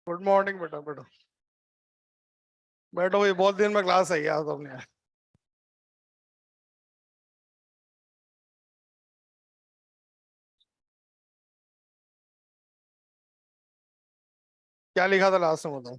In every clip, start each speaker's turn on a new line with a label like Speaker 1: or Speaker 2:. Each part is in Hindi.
Speaker 1: गुड मॉर्निंग बेटा। बैठो बैठो, ये बहुत दिन में क्लास है यार तुमने। क्या लिखा था लास्ट में बताओ।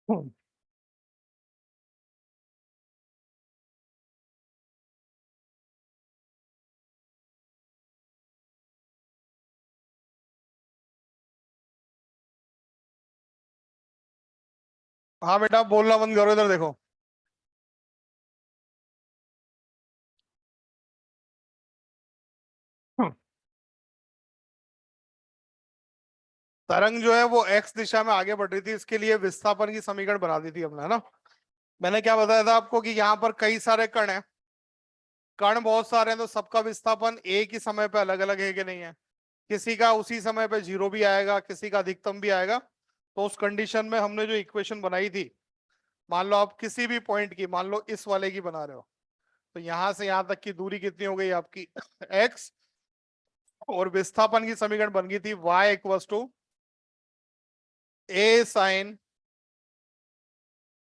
Speaker 1: हम्म। हाँ बेटा, बोलना बंद करो, इधर देखो। हम्म। तरंग जो है वो एक्स दिशा में आगे बढ़ रही थी, इसके लिए विस्थापन की समीकरण बना दी थी हमने, है ना। मैंने क्या बताया था आपको कि यहाँ पर कई सारे कण हैं। कण बहुत सारे हैं तो सबका विस्थापन एक ही समय पे अलग अलग है कि नहीं है। किसी का उसी समय पे जीरो भी आएगा, किसी का अधिकतम भी आएगा। तो उस कंडीशन में हमने जो इक्वेशन बनाई थी, मान लो आप किसी भी पॉइंट की, मान लो इस वाले की बना रहे हो, तो यहां से यहां तक की दूरी कितनी हो गई आपकी x। और विस्थापन की समीकरण बन गई थी y equal to a sine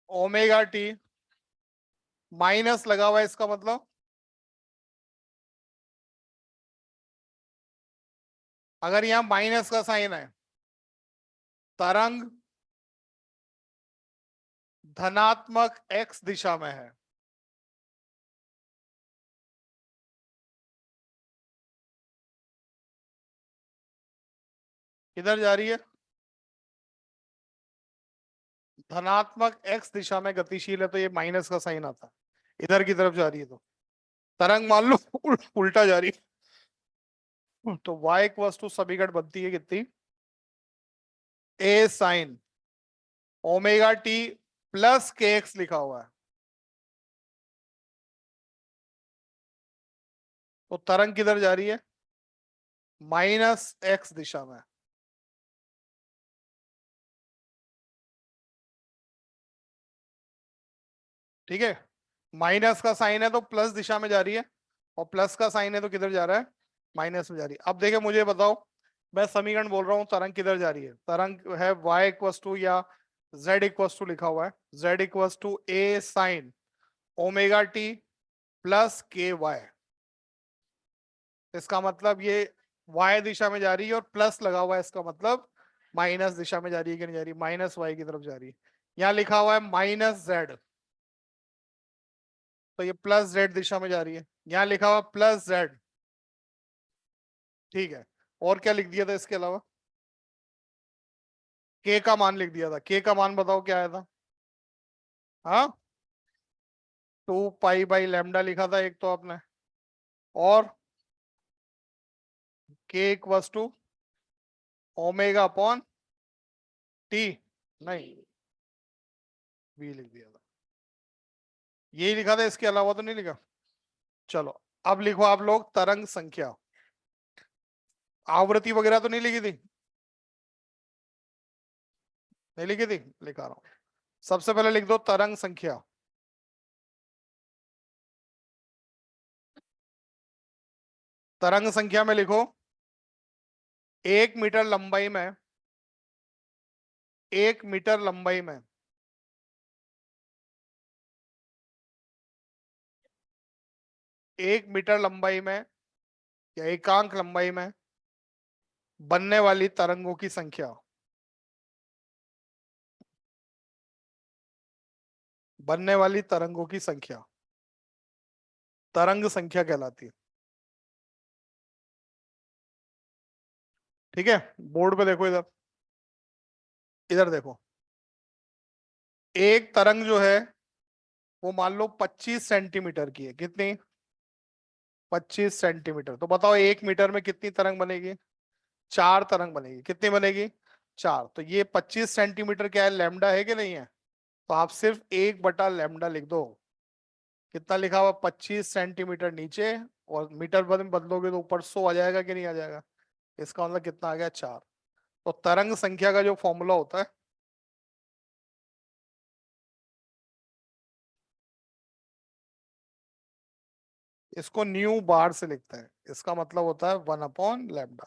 Speaker 1: omega t, minus लगा हुआ है इसका मतलब, अगर यहां माइनस का साइन है, तरंग धनात्मक x दिशा में है। किधर जा रही है? धनात्मक x दिशा में गतिशील है तो ये माइनस का साइन आता है, इधर की तरफ जा रही है तो तरंग मान लो उल्टा जा रही है। तो y इक्वल टू समीकरण बनती है कितनी, a sine omega t plus के एक्स लिखा हुआ है। तो तरंग किधर जा रही है? माइनस एक्स दिशा में। ठीक है, माइनस का साइन है तो प्लस दिशा में जा रही है, और प्लस का साइन है तो किधर जा रहा है? माइनस में जा रही है। अब देखिए मुझे बताओ, मैं समीकरण बोल रहा हूँ, तरंग किधर जा रही है? तरंग है y इक्वस टू या z इक्वस टू लिखा हुआ है, z equals to a sine omega t plus k y. इसका मतलब ये y दिशा में जा रही है और प्लस लगा हुआ है, इसका मतलब माइनस दिशा में जा रही है कि नहीं जा रही? माइनस y की तरफ जा रही है। यहाँ लिखा हुआ है माइनस z, तो ये प्लस z दिशा में जा रही है। यहाँ लिखा हुआ प्लस z। ठीक है, और क्या लिख दिया था इसके अलावा? k का मान लिख दिया था। k का मान बताओ क्या आया था? हाँ, 2 पाई बाई लैम्डा लिखा था एक तो आपने, और k equals to omega upon t, नहीं v लिख दिया था। यही लिखा था, इसके अलावा तो नहीं लिखा। चलो, अब लिखो आप लोग तरंग संख्या। आवृत्ति वगैरह तो नहीं लिखी थी? नहीं लिखी थी, लिखा रहा हूं। सबसे पहले लिख दो तरंग संख्या। तरंग संख्या में लिखो 1 मीटर लंबाई में, 1 मीटर लंबाई में 1 मीटर लंबाई में या एकांक लंबाई में बनने वाली तरंगों की संख्या, बनने वाली तरंगों की संख्या तरंग संख्या कहलाती है। ठीक है, बोर्ड पे देखो, इधर इधर देखो। एक तरंग जो है वो मान लो 25 सेंटीमीटर की है। कितनी? 25 सेंटीमीटर। तो बताओ 1 मीटर में कितनी तरंग बनेगी? 4 तरंग बनेगी। कितनी बनेगी? 4। तो ये 25 सेंटीमीटर क्या है, लैम्डा है कि नहीं है? तो आप सिर्फ 1/λ लिख दो। कितना लिखा हुआ? 25 सेंटीमीटर नीचे, और मीटर में बदलोगे तो ऊपर 100 आ जाएगा कि नहीं आ जाएगा? इसका मतलब कितना आ गया? 4। तो तरंग संख्या का जो फॉर्मूला होता है, इसको न्यू बार से लिखते हैं। इसका मतलब होता है 1/λ।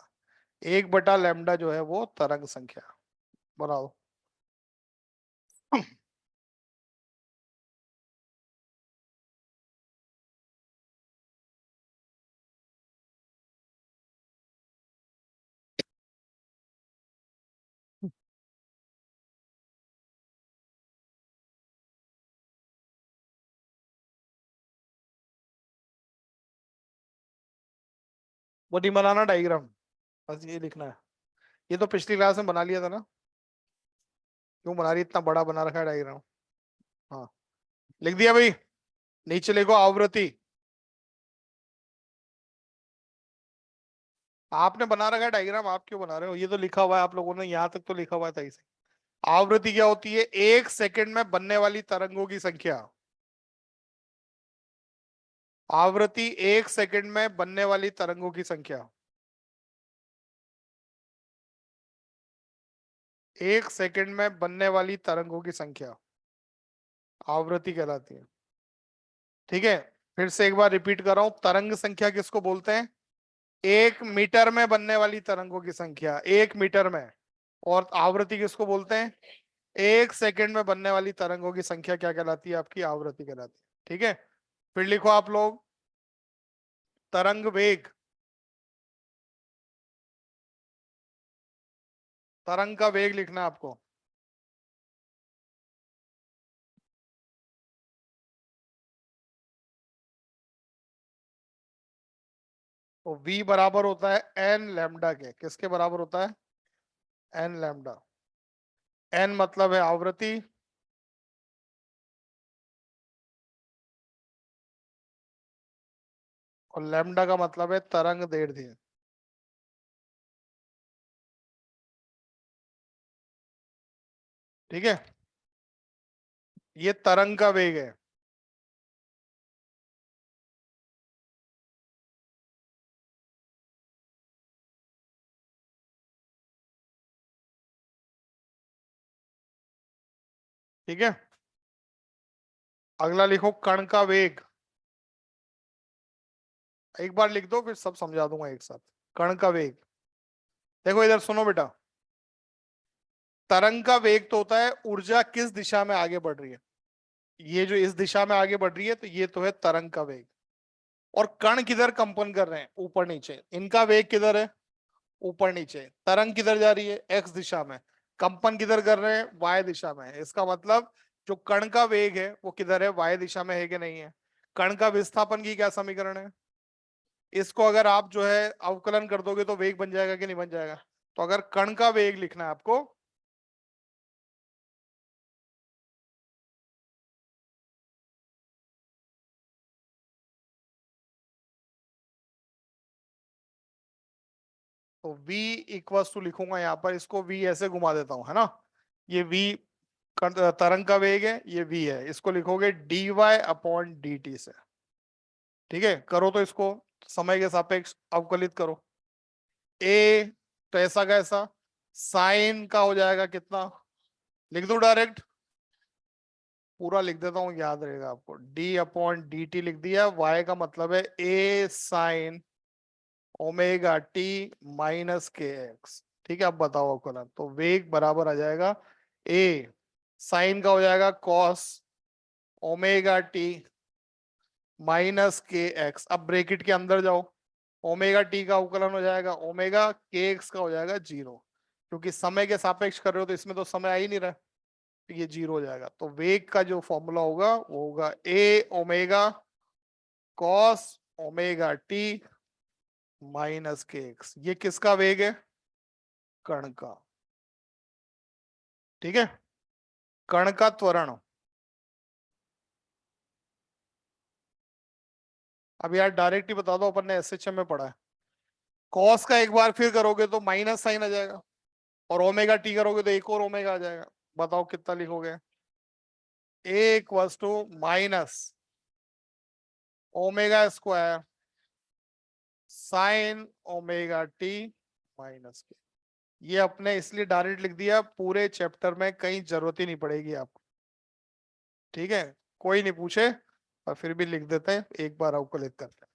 Speaker 1: 1/λ जो है वो तरंग संख्या। बनाओ। वो नहीं बनाना डायग्राम, बस ये लिखना है। ये तो पिछली क्लास में बना लिया था ना। क्यों बना रही, इतना बड़ा बना रखा है डायग्राम? हाँ, लिख दिया भाई। नीचे लिखो आवृत्ति। आपने बना रखा है डायग्राम, आप क्यों बना रहे हो? ये तो लिखा हुआ है आप लोगों ने, यहाँ तक तो लिखा हुआ था इसे। आवृत्ति क्या होती है? 1 सेकंड में बनने वाली तरंगों की संख्या। आवृत्ति 1 सेकंड में बनने वाली तरंगों की संख्या। 1 सेकंड में बनने वाली तरंगों की संख्या आवृत्ति कहलाती है। ठीक है, फिर से एक बार रिपीट कर रहा हूं। तरंग संख्या किसको बोलते हैं? 1 मीटर में बनने वाली तरंगों की संख्या, 1 मीटर में। और आवृत्ति किसको बोलते हैं? 1 सेकंड में बनने वाली तरंगों की संख्या क्या कहलाती है? आपकी आवृत्ति कहलाती है। ठीक है, फिर लिखो आप लोग तरंग वेग। तरंग का वेग लिखना है आपको। तो v बराबर होता है एन लैम्डा के। किसके बराबर होता है? N lambda. एन मतलब है आवृत्ति, और लैम्डा का मतलब है तरंग दैर्ध्य। ठीक है, ये तरंग का वेग है। ठीक है, अगला लिखो कण का वेग। एक बार लिख दो, फिर सब समझा दूंगा एक साथ। कण का वेग। देखो इधर सुनो बेटा। तरंग का वेग तो होता है ऊर्जा किस दिशा में आगे बढ़ रही है। ये जो इस दिशा में आगे बढ़ रही है, तो ये तो है तरंग का वेग। और कण किधर कंपन कर रहे हैं? ऊपर नीचे। इनका वेग किधर है? ऊपर नीचे। तरंग किधर जा रही है? एक्स दिशा में। कंपन किधर कर रहे हैं? वाई दिशा में। इसका मतलब जो कण का वेग है वो किधर है? वाई दिशा में है कि नहीं है? कण का विस्थापन की क्या समीकरण है? इसको अगर आप जो है अवकलन कर दोगे तो वेग बन जाएगा कि नहीं बन जाएगा? तो अगर कण का वेग लिखना है आपको, तो v इक्वल्स टू लिखूंगा यहाँ पर। इसको v ऐसे घुमा देता हूं, है ना। ये v तरंग का वेग है, ये v है। इसको लिखोगे dy/dt से। ठीक है, करो तो इसको समय के सापेक्ष अवकलित करो। ए, तो ऐसा का ऐसा साइन का हो जाएगा कितना? लिख दो डायरेक्ट। पूरा लिख देता हूँ, याद रहेगा आपको। d/dt लिख दिया। y का मतलब है a sine omega t minus k x. ठीक है, अब बताओ अवकलन। तो वेग बराबर आ जाएगा a साइन का हो जाएगा cos omega t minus k x. अब ब्रेकेट के अंदर जाओ। ओमेगा टी का अवकलन हो जाएगा ओमेगा के एक्स का हो जाएगा 0। क्योंकि समय के सापेक्ष कर रहे हो तो इसमें तो समय आ ही नहीं रहा, तो ये 0 हो जाएगा। तो वेग का जो फॉर्मूला होगा वो होगा a omega cos omega t minus k x. ये किसका वेग है? कण का। ठीक है, कण का त्वरण। अब यार डायरेक्ट ही बता दो, अपन ने एसएचएम में पढ़ा है। कॉस का एक बार फिर करोगे तो माइनस साइन आ जाएगा, और ओमेगा टी करोगे तो एक और ओमेगा आ जाएगा। बताओ कितना लिखोगे? एक वस्तु minus omega square sine omega t minus के। ये अपने इसलिए डायरेक्ट लिख दिया, पूरे चैप्टर में कहीं जरूरत ही नहीं पड़ेगी आपको। ठीक है, कोई नहीं पूछे और फिर भी लिख देते हैं, एक बार अवकलित करते हैं।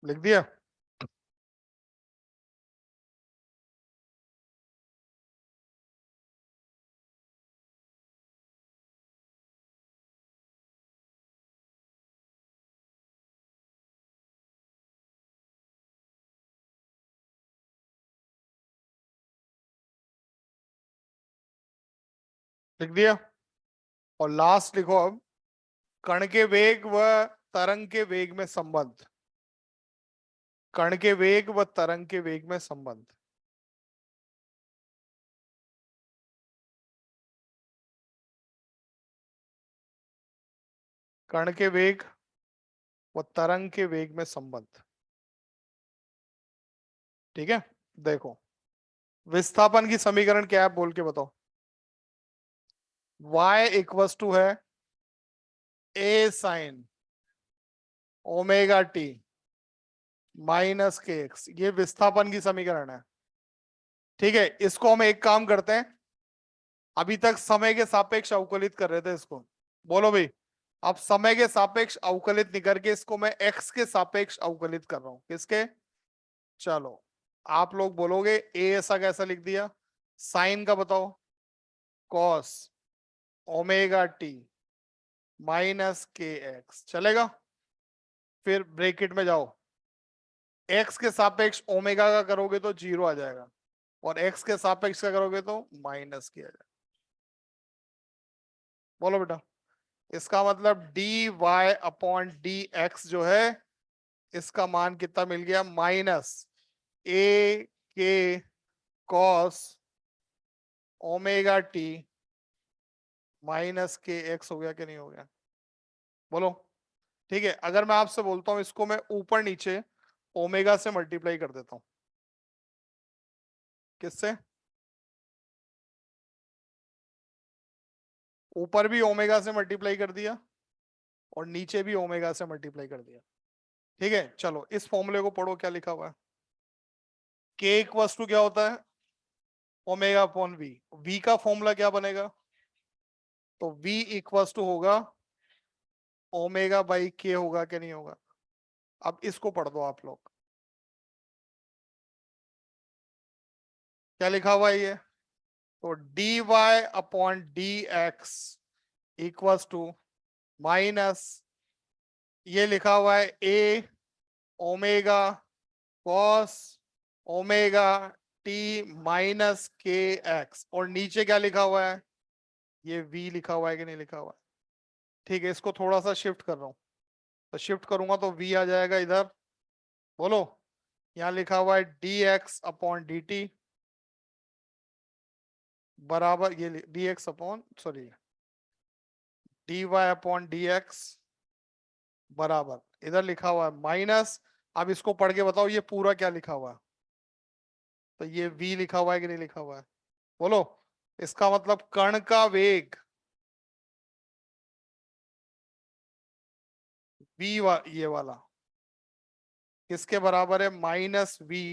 Speaker 1: लिख दिया? लिख दिया। और लास्ट लिखो अब, कण के वेग व तरंग के वेग में संबंध। कण के वेग व तरंग के वेग में संबंध। कण के वेग व तरंग के वेग में संबंध। ठीक है, देखो विस्थापन की समीकरण क्या है बोल के बताओ। y इक्वस टू है a sine omega t minus k x, ये विस्थापन की समीकरण है। ठीक है, इसको हम एक काम करते हैं, अभी तक समय के सापेक्ष अवकलित कर रहे थे इसको। बोलो भाई, अब समय के सापेक्ष अवकलित नहीं करके इसको मैं एक्स के सापेक्ष अवकलित कर रहा हूं। किसके? चलो, आप लोग बोलोगे ए ऐसा कैसा लिख दिया? साइन का बताओ। Cos omega t minus k x चलेगा। फिर ब्रैकेट में जाओ, एक्स के सापेक्ष ओमेगा का करोगे तो जीरो आ जाएगा, और एक्स के सापेक्ष का करोगे तो माइनस किया जाएगा। बोलो बेटा, इसका मतलब d y upon d x जो है, इसका मान कितना मिल गया? माइनस ए के cos omega t minus k x हो गया कि नहीं हो गया? बोलो। ठीक है, अगर मैं आपसे बोलता हूं इसको मैं ऊपर नीचे ओमेगा से मल्टीप्लाई कर देता हूं। किससे? ऊपर भी ओमेगा से मल्टीप्लाई कर दिया और नीचे भी ओमेगा से मल्टीप्लाई कर दिया। ठीक है, चलो इस फॉर्मूले को पढ़ो, क्या लिखा हुआ है। के इक्वल्स टू क्या होता है? Omega upon v. वी का फॉर्मूला क्या बनेगा? तो वी इक्वल्स टू होगा ओमेगा बाई के, होगा कि नहीं होगा? अब इसको पढ़ दो आप लोग, क्या लिखा हुआ है ये। तो d y upon d x equals to minus, ये लिखा हुआ है a omega cos omega t minus k x, और नीचे क्या लिखा हुआ है? ये वी लिखा हुआ है कि नहीं लिखा हुआ है? ठीक है, इसको थोड़ा सा शिफ्ट कर रहा हूं, तो शिफ्ट करूंगा तो वी आ जाएगा इधर। बोलो, यहाँ लिखा हुआ है d x upon d t बराबर, ये d x upon sorry d y upon d x बराबर इधर लिखा हुआ है माइनस। अब इसको पढ़ के बताओ ये पूरा क्या लिखा हुआ है। तो ये v लिखा हुआ है कि नहीं लिखा हुआ है? बोलो, इसका मतलब कण का वेग ये वाला किसके बराबर है? Minus v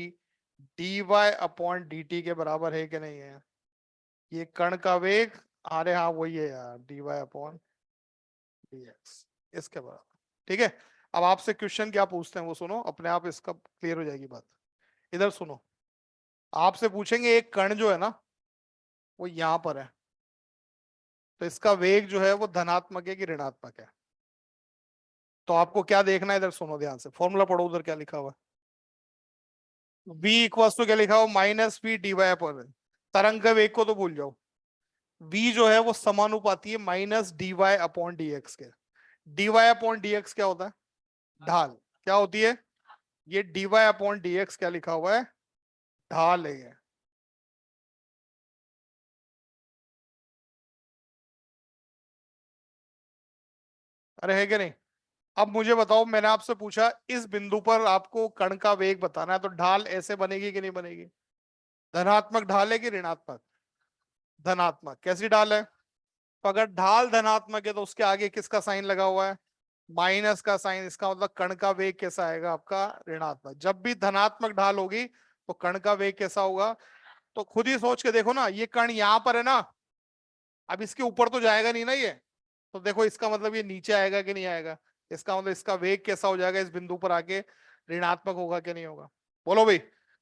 Speaker 1: d y upon d t के बराबर है कि नहीं है? ये कण का वेग अरे हाँ वही है यार, dy अपॉन dx इसके बराबर। ठीक है, अब आपसे क्वेश्चन क्या पूछते हैं वो सुनो, अपने आप इसका क्लियर हो जाएगी बात। इधर सुनो, आपसे पूछेंगे एक कण जो है ना वो यहां पर है, तो इसका वेग जो है वो धनात्मक है कि ऋणात्मक है। तो आपको क्या देखना है, इधर सुनो ध्यान से, फॉर्मूला पढ़ो उधर क्या लिखा हुआ है। v इक्वल्स टू क्या लिखा हुआ, minus v d y upon, तरंग के वेग को तो भूल जाओ। v जो है वो समानुपाती है minus d y upon d x के। D y upon d x क्या होता है, ढाल। क्या होती है ये, d y upon d x क्या लिखा हुआ है, ढाल है ये। अरे है क्या नहीं। अब मुझे बताओ, मैंने आपसे पूछा इस बिंदु पर आपको कण का वेग बताना है, तो ढाल ऐसे बनेगी कि नहीं बनेगी, धनात्मक ढाल है कि ऋणात्मक, धनात्मक। कैसी ढाल है, तो अगर ढाल धनात्मक है तो उसके आगे किसका साइन लगा हुआ है, माइनस का साइन। इसका मतलब कण का वेग कैसा आएगा आपका, ऋणात्मक। जब भी धनात्मक ढाल होगी तो कण का वेग कैसा होगा। तो खुद ही सोच के देखो ना, ये कण यहाँ पर है ना, अब इसके ऊपर तो जाएगा नहीं ना ये, तो देखो इसका मतलब ये नीचे आएगा कि नहीं आएगा। इसका मतलब इसका वेग कैसा हो जाएगा, इस बिंदु पर आके ऋणात्मक होगा कि नहीं होगा। बोलो भाई,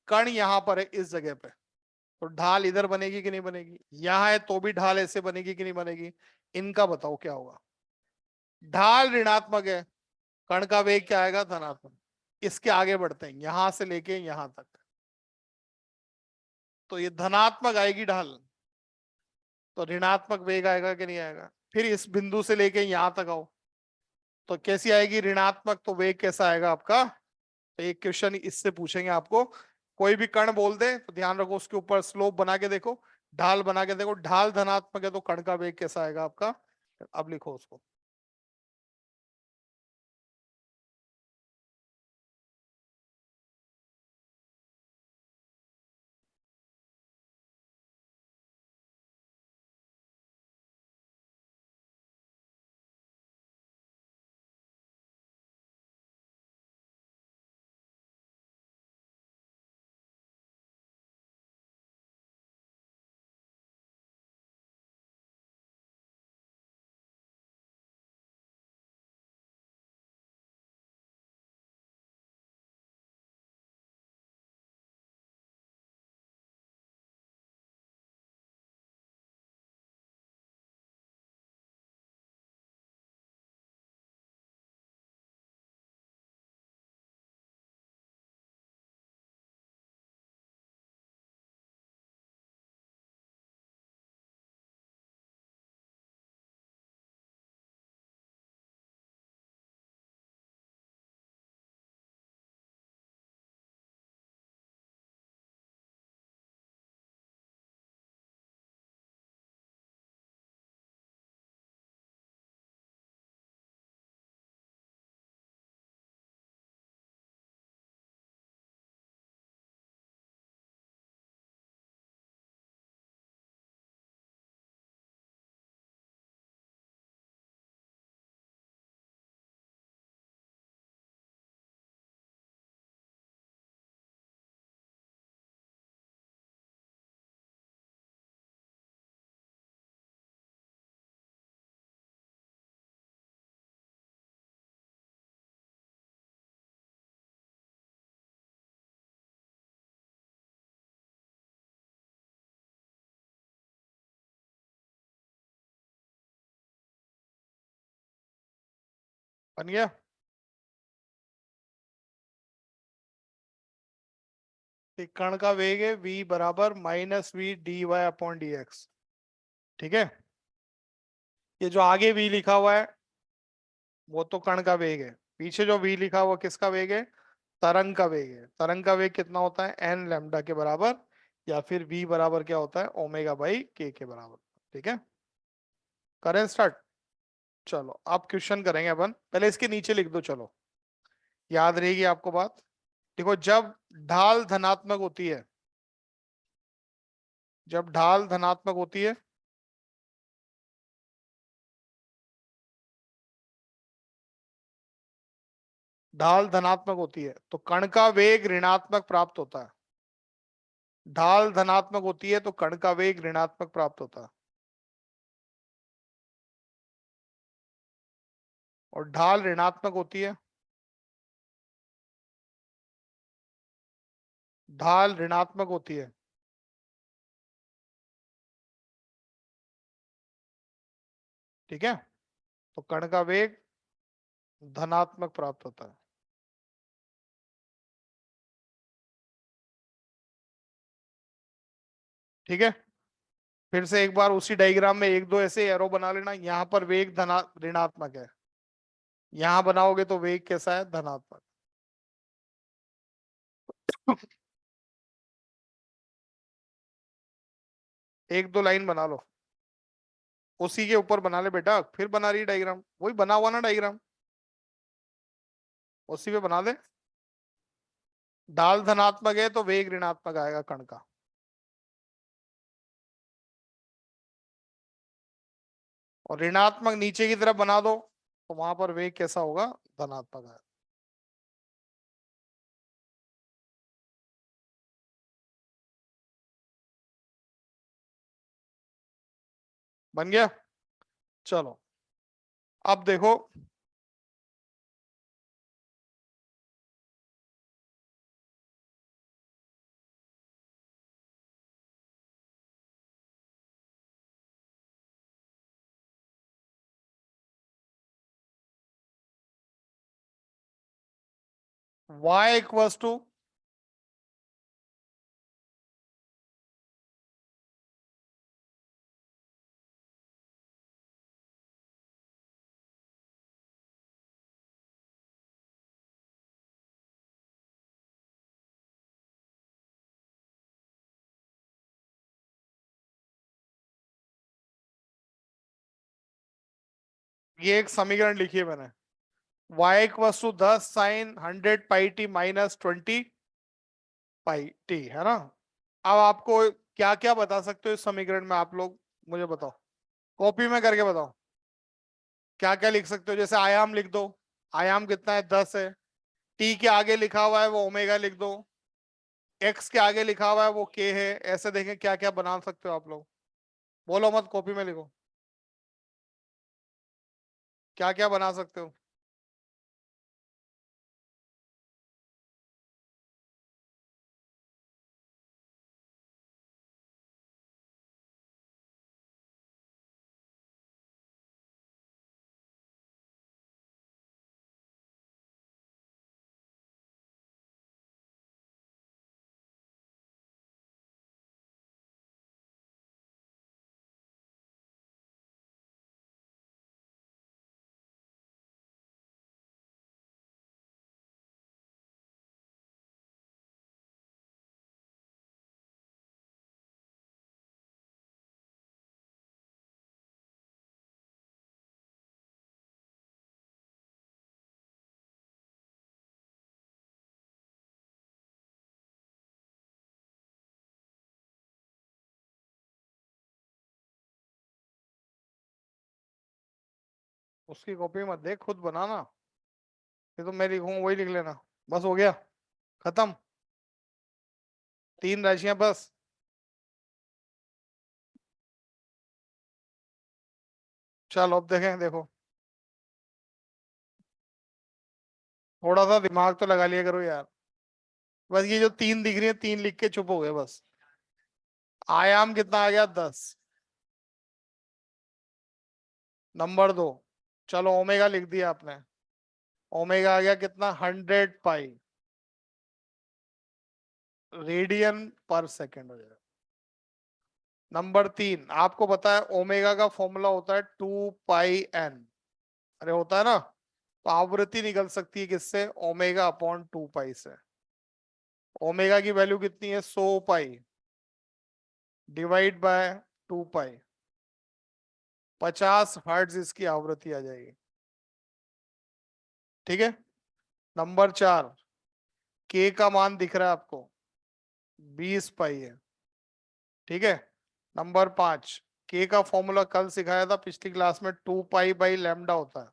Speaker 1: कण यहाँ पर है इस जगह पे, तो ढाल इधर बनेगी कि नहीं बनेगी, यहाँ है तो भी ढाल ऐसे बनेगी कि नहीं बनेगी। इनका बताओ क्या होगा। ढाल ऋणात्मक है, कण का वेग क्या आएगा, धनात्मक। इसके आगे बढ़ते हैं, यहां से लेके यहां तक, तो ये धनात्मक आएगी ढाल, तो ऋणात्मक वेग आएगा कि नहीं आएगा। फिर इस बिंदु से लेके यहां तक आओ, तो कैसी आएगी, ऋणात्मक, तो वेग कैसा आएगा आपका। तो एक क्वेश्चन इससे पूछेंगे आपको, कोई भी कण बोल दे तो ध्यान रखो उसके ऊपर स्लोप बना के देखो, ढाल बना के देखो, ढाल धनात्मक है तो कण का वेग कैसा आएगा आपका। अब लिखो उसको। बन गया। एक कण का वेग है v बराबर minus v d y upon d x. ठीक है, ये जो आगे v लिखा हुआ है वो तो कण का वेग है, पीछे जो v लिखा हुआ किसका वेग है, तरंग का वेग है। तरंग का वेग कितना होता है, एन लैम्डा के बराबर, या फिर v बराबर क्या होता है, ओमेगा बाई के बराबर। ठीक है, करें स्टार्ट। चलो आप क्वेश्चन करेंगे अपन, पहले इसके नीचे लिख दो, चलो याद रहेगी आपको बात। देखो, जब ढाल धनात्मक होती है, जब ढाल धनात्मक होती है, ढाल धनात्मक होती है तो कण का वेग ऋणात्मक प्राप्त होता है। ढाल धनात्मक होती है तो कण का वेग ऋणात्मक प्राप्त होता है। और ढाल ऋणात्मक होती है, ढाल ऋणात्मक होती है। ठीक है, तो कण का वेग धनात्मक प्राप्त होता है। ठीक है, फिर से एक बार उसी डायग्राम में एक दो ऐसे एरो बना लेना। यहाँ पर वेग धना ऋणात्मक है, यहां बनाओगे तो वेग कैसा है, धनात्मक। एक दो लाइन बना लो, उसी के ऊपर बना ले बेटा, फिर बना रही डायग्राम, वही बना हुआ ना डायग्राम, उसी पे बना दे। ढाल धनात्मक है तो वेग ऋणात्मक आएगा कण का। और ऋणात्मक नीचे की तरफ बना दो तो वहां पर वेग कैसा होगा, धनात्मक आएगा। बन गया। चलो अब देखो, y इक्वल्स टू, ये एक समीकरण लिखी है मैंने, y equals to 10 sin 100 pi t - 20 pi t, है ना। अब आपको क्या क्या बता सकते हो इस समीकरण में, आप लोग मुझे बताओ, कॉपी में करके बताओ क्या क्या लिख सकते हो। जैसे आयाम लिख दो, आयाम कितना है, 10 है। टी के आगे लिखा हुआ है वो ओमेगा लिख दो, एक्स के आगे लिखा हुआ है वो के है। ऐसे देखें क्या क्या बना सकते हो आप लोग, बोलो मत, कॉपी में लिखो क्या क्या बना सकते हो। उसकी कॉपी मत देख, खुद बनाना। ये तो मैं लिखूंगा वही लिख लेना, बस हो गया, खत्म। 3 राशियां बस। चलो अब देखें, देखो थोड़ा सा दिमाग तो लगा लिया करो यार। बस ये जो 3 दिख रही है, 3 लिख के चुप हो गए बस। आयाम कितना आ गया, 10। नंबर 2, चलो ओमेगा लिख दिया आपने, ओमेगा आ गया कितना, 100 पाई रेडियन पर सेकेंड हो जाएगा। नंबर 3, आपको पता है ओमेगा का फॉर्मूला होता है 2 पाई n। अरे होता है ना, तो आवृत्ति निकल सकती है किससे, ओमेगा अपॉन 2 पाई से। ओमेगा की वैल्यू कितनी है, 100 pi divide by 2 pi, 50 hertz इसकी आवृत्ति आ जाएगी। ठीक है। नंबर 4, के का मान दिख रहा है आपको, 20 पाई है। ठीक है। नंबर 5, के का फॉर्मूला कल सिखाया था पिछली क्लास में, 2 पाई बाई लैम्डा होता है।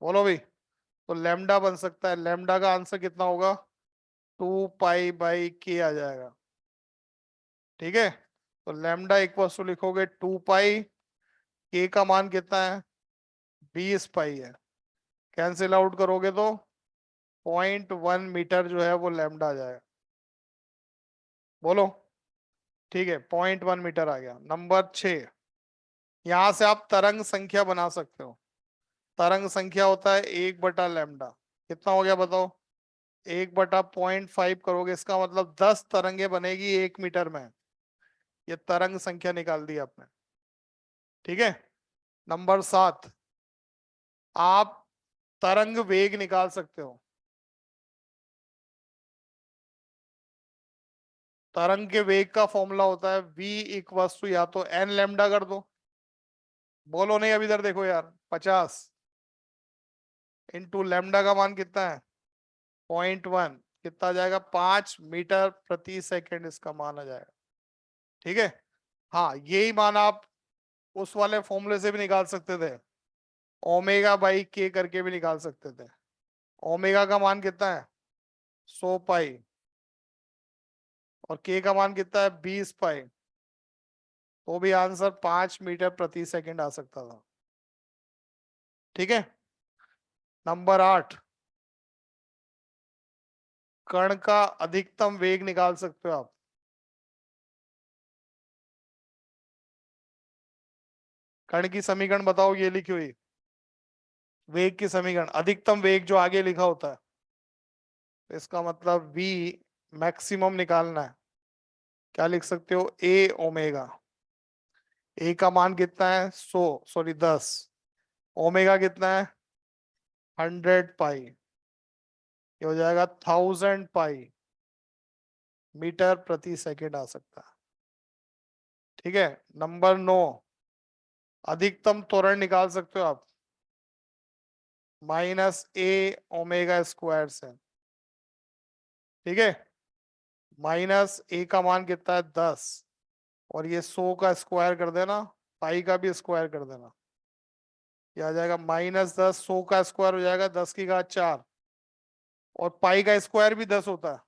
Speaker 1: बोलो भाई, तो लैम्डा बन सकता है, लैम्डा का आंसर कितना होगा, 2 पाई बाई के आ जाएगा। ठीक है, तो लैम्डा इक्वल टू लिखोगे 2 पाई, के का मान कितना है, 20 पाई है। कैंसिल आउट करोगे तो 0.1 मीटर जो है वो लैम्डा आ जाएगा। बोलो। ठीक है, 0.1 मीटर आ गया। नंबर 6, यहां से आप तरंग संख्या बना सकते हो। तरंग संख्या होता है 1/लैम्डा। कितना हो गया बताओ? 1/0.5 करोगे, इसका मतलब 10 तरंगे बनेगी 1 मीटर में। ये तरंग संख्या निकाल दी आपने। ठीक है। नंबर 7, आप तरंग वेग निकाल सकते हो। तरंग के वेग का फॉर्मूला होता है v इक्वल्स टू या तो n लैम्डा कर दो। बोलो नहीं, अभी इधर देखो यार, 50 इंटू लैम्डा का मान कितना है? 0.1। कितना आ जाएगा? 5 मीटर प्रति सेकंड इसका मान आ जाएगा। ठीक है। हाँ, यही मान आप उस वाले फॉर्मूले से भी निकाल सकते थे, ओमेगा बाई के करके भी निकाल सकते थे। ओमेगा का मान कितना है? 100 पाई। और के का मान कितना है? 20 पाई। तो भी आंसर 5 मीटर प्रति सेकंड आ सकता था। ठीक है। नंबर 8, कण का अधिकतम वेग निकाल सकते हो आप। कण की समीकरण बताओ, ये लिखी हुई वेग की समीकरण, अधिकतम वेग जो आगे लिखा होता है, इसका मतलब v मैक्सिमम निकालना है। क्या लिख सकते हो? ए ओमेगा। ए का मान कितना है? 10। ओमेगा कितना है? 100 पाई। ये हो जाएगा 1000 पाई मीटर प्रति सेकंड आ सकता है। ठीक है। नंबर 9, अधिकतम त्वरण निकाल सकते हो आप -a ओमेगा स्क्वायर से। ठीक है। माइनस ए का मान कितना है? 10। और ये 100 का स्क्वायर कर देना, पाई का भी स्क्वायर कर देना। ये आ जाएगा -10। 100 का स्क्वायर हो जाएगा 10⁴। और पाई का स्क्वायर भी 10 होता है,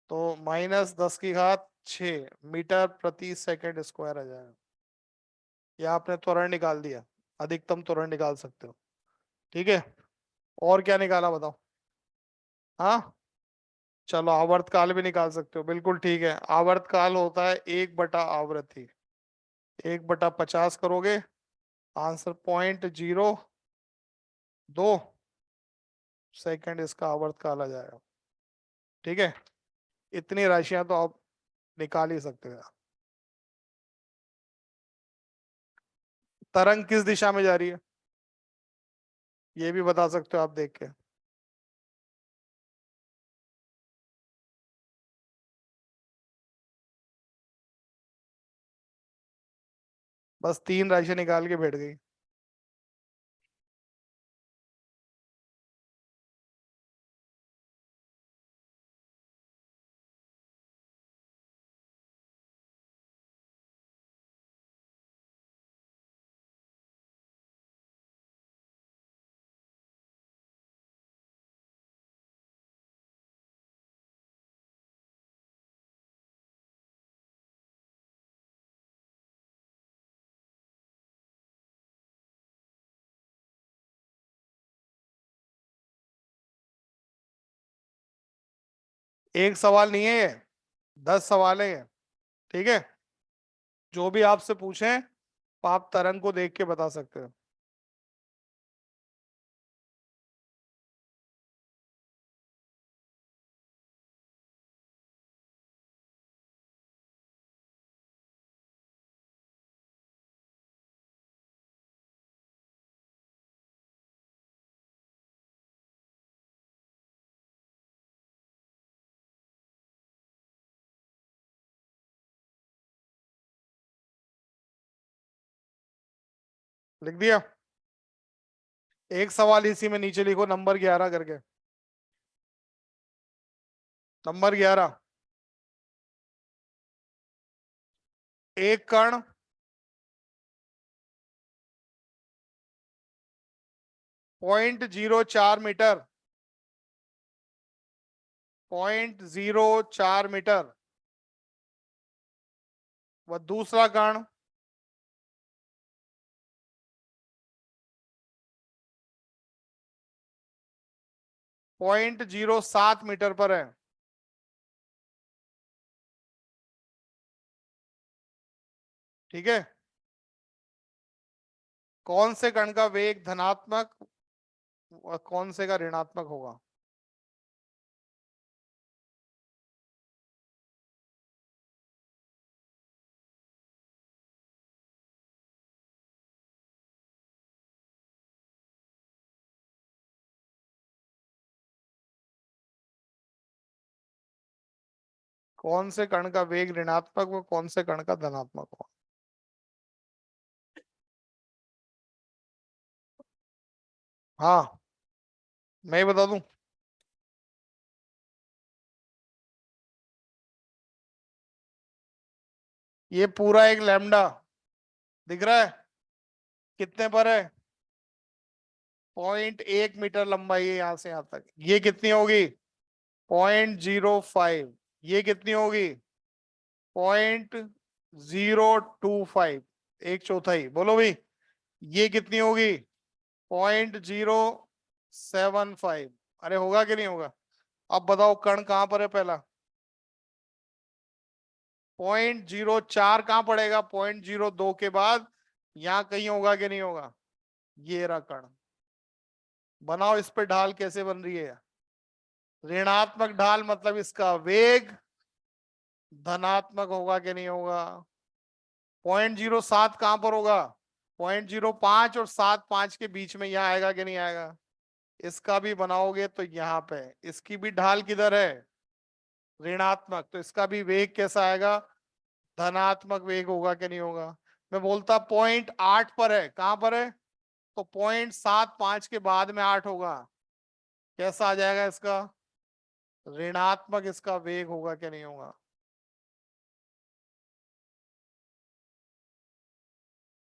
Speaker 1: तो -10⁶मीटर प्रति सेकंड स्क्वायर आ जाएगा। ये आपने त्वरण निकाल दिया, अधिकतम त्वरण निकाल सकते हो। ठीक है। और क्या निकाला बताओ? हाँ, चलो आवर्तकाल भी निकाल सकते हो, बिल्कुल ठीक है। आवर्तकाल होता है 1/आवृत्ति। 1/50 करोगे, आंसर 0.02 सेकंड इसका आवर्तकाल आ जाएगा। ठीक है। इतनी राशियां तो आप निकाल ही सकते हो। तरंग किस दिशा में जा रही है, ये भी बता सकते हो आप देख के। बस 3 राशियां निकाल के बैठ गई। एक सवाल नहीं है ये, 10 सवाल है ये। ठीक है। जो भी आपसे पूछें, आप तरंग को देख के बता सकते हो। लिख दिया। एक सवाल इसी में नीचे लिखो, नंबर 11 करके। नंबर 11, एक कण 0.04 मीटर, 0.04 मीटर, व दूसरा कण 0.07 मीटर पर है। ठीक है, कौन से कण का वेग धनात्मक और कौन से का ऋणात्मक होगा? कौन से कण का वेग ऋणात्मक व कौन से कण का धनात्मक होगा? हाँ, मैं ही बता दूं। ये पूरा एक लैम्डा दिख रहा है, कितने पर है? 0.1 मीटर लंबाई है यहाँ से यहाँ तक। ये कितनी होगी? 0.05। ये कितनी होगी? 0.025। एक चौथाई, बोलो भाई। ये कितनी होगी? 0.075। अरे होगा कि नहीं होगा? अब बताओ कण कहाँ पर है पहला? 0.04 कहाँ पड़ेगा? 0.02 के बाद यहाँ कहीं होगा कि नहीं होगा? ये रहा कण। बनाओ इस पे ढाल कैसे बन रही है। ऋणात्मक ढाल मतलब इसका वेग धनात्मक होगा कि नहीं होगा? 0.07 कहां पर होगा? 0.05 और 7.5 के बीच में यहाँ आएगा कि नहीं आएगा? इसका भी बनाओगे तो यहाँ पे इसकी भी ढाल किधर है? ऋणात्मक, तो इसका भी वेग कैसा आएगा? धनात्मक वेग होगा कि नहीं होगा? मैं बोलता 0.8 पर है, कहां पर है? तो 0.75 के बाद में 8 होगा। कैसा आ जाएगा इसका? ऋणात्मक इसका वेग होगा कि नहीं होगा?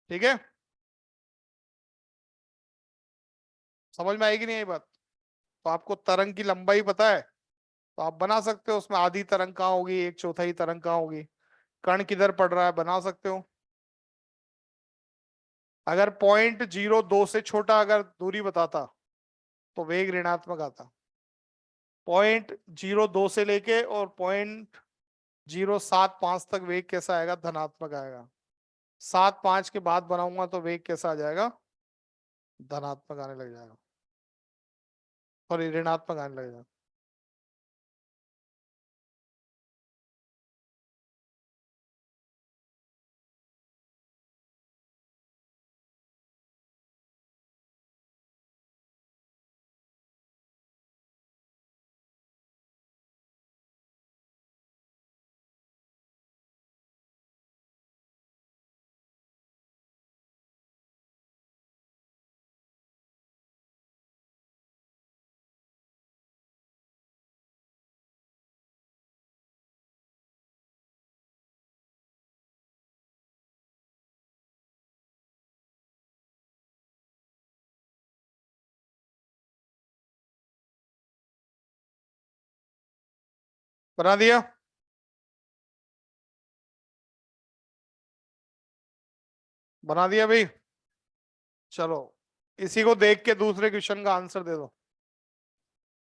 Speaker 1: ठीक है, समझ में आएगी नहीं ये बात? तो आपको तरंग की लंबाई पता है, तो आप बना सकते हो उसमें आधी तरंग कहाँ होगी, एक चौथाई तरंग कहाँ होगी, कण किधर पड़ रहा है, बना सकते हो। अगर 0.02 से छोटा अगर दूरी बताता तो वेग ऋणात्मक आता। 0.02 से लेके और 0.075 तक वेग कैसा आएगा? धनात्मक आएगा। 7.5 के बाद बनाऊंगा तो वेग कैसा आ जाएगा? धनात्मक आने लग जाएगा, सॉरी ऋणात्मक आने लग जाएगा। बना दिया? बना दिया भाई। चलो, इसी को देख के दूसरे क्वेश्चन का आंसर दे दो।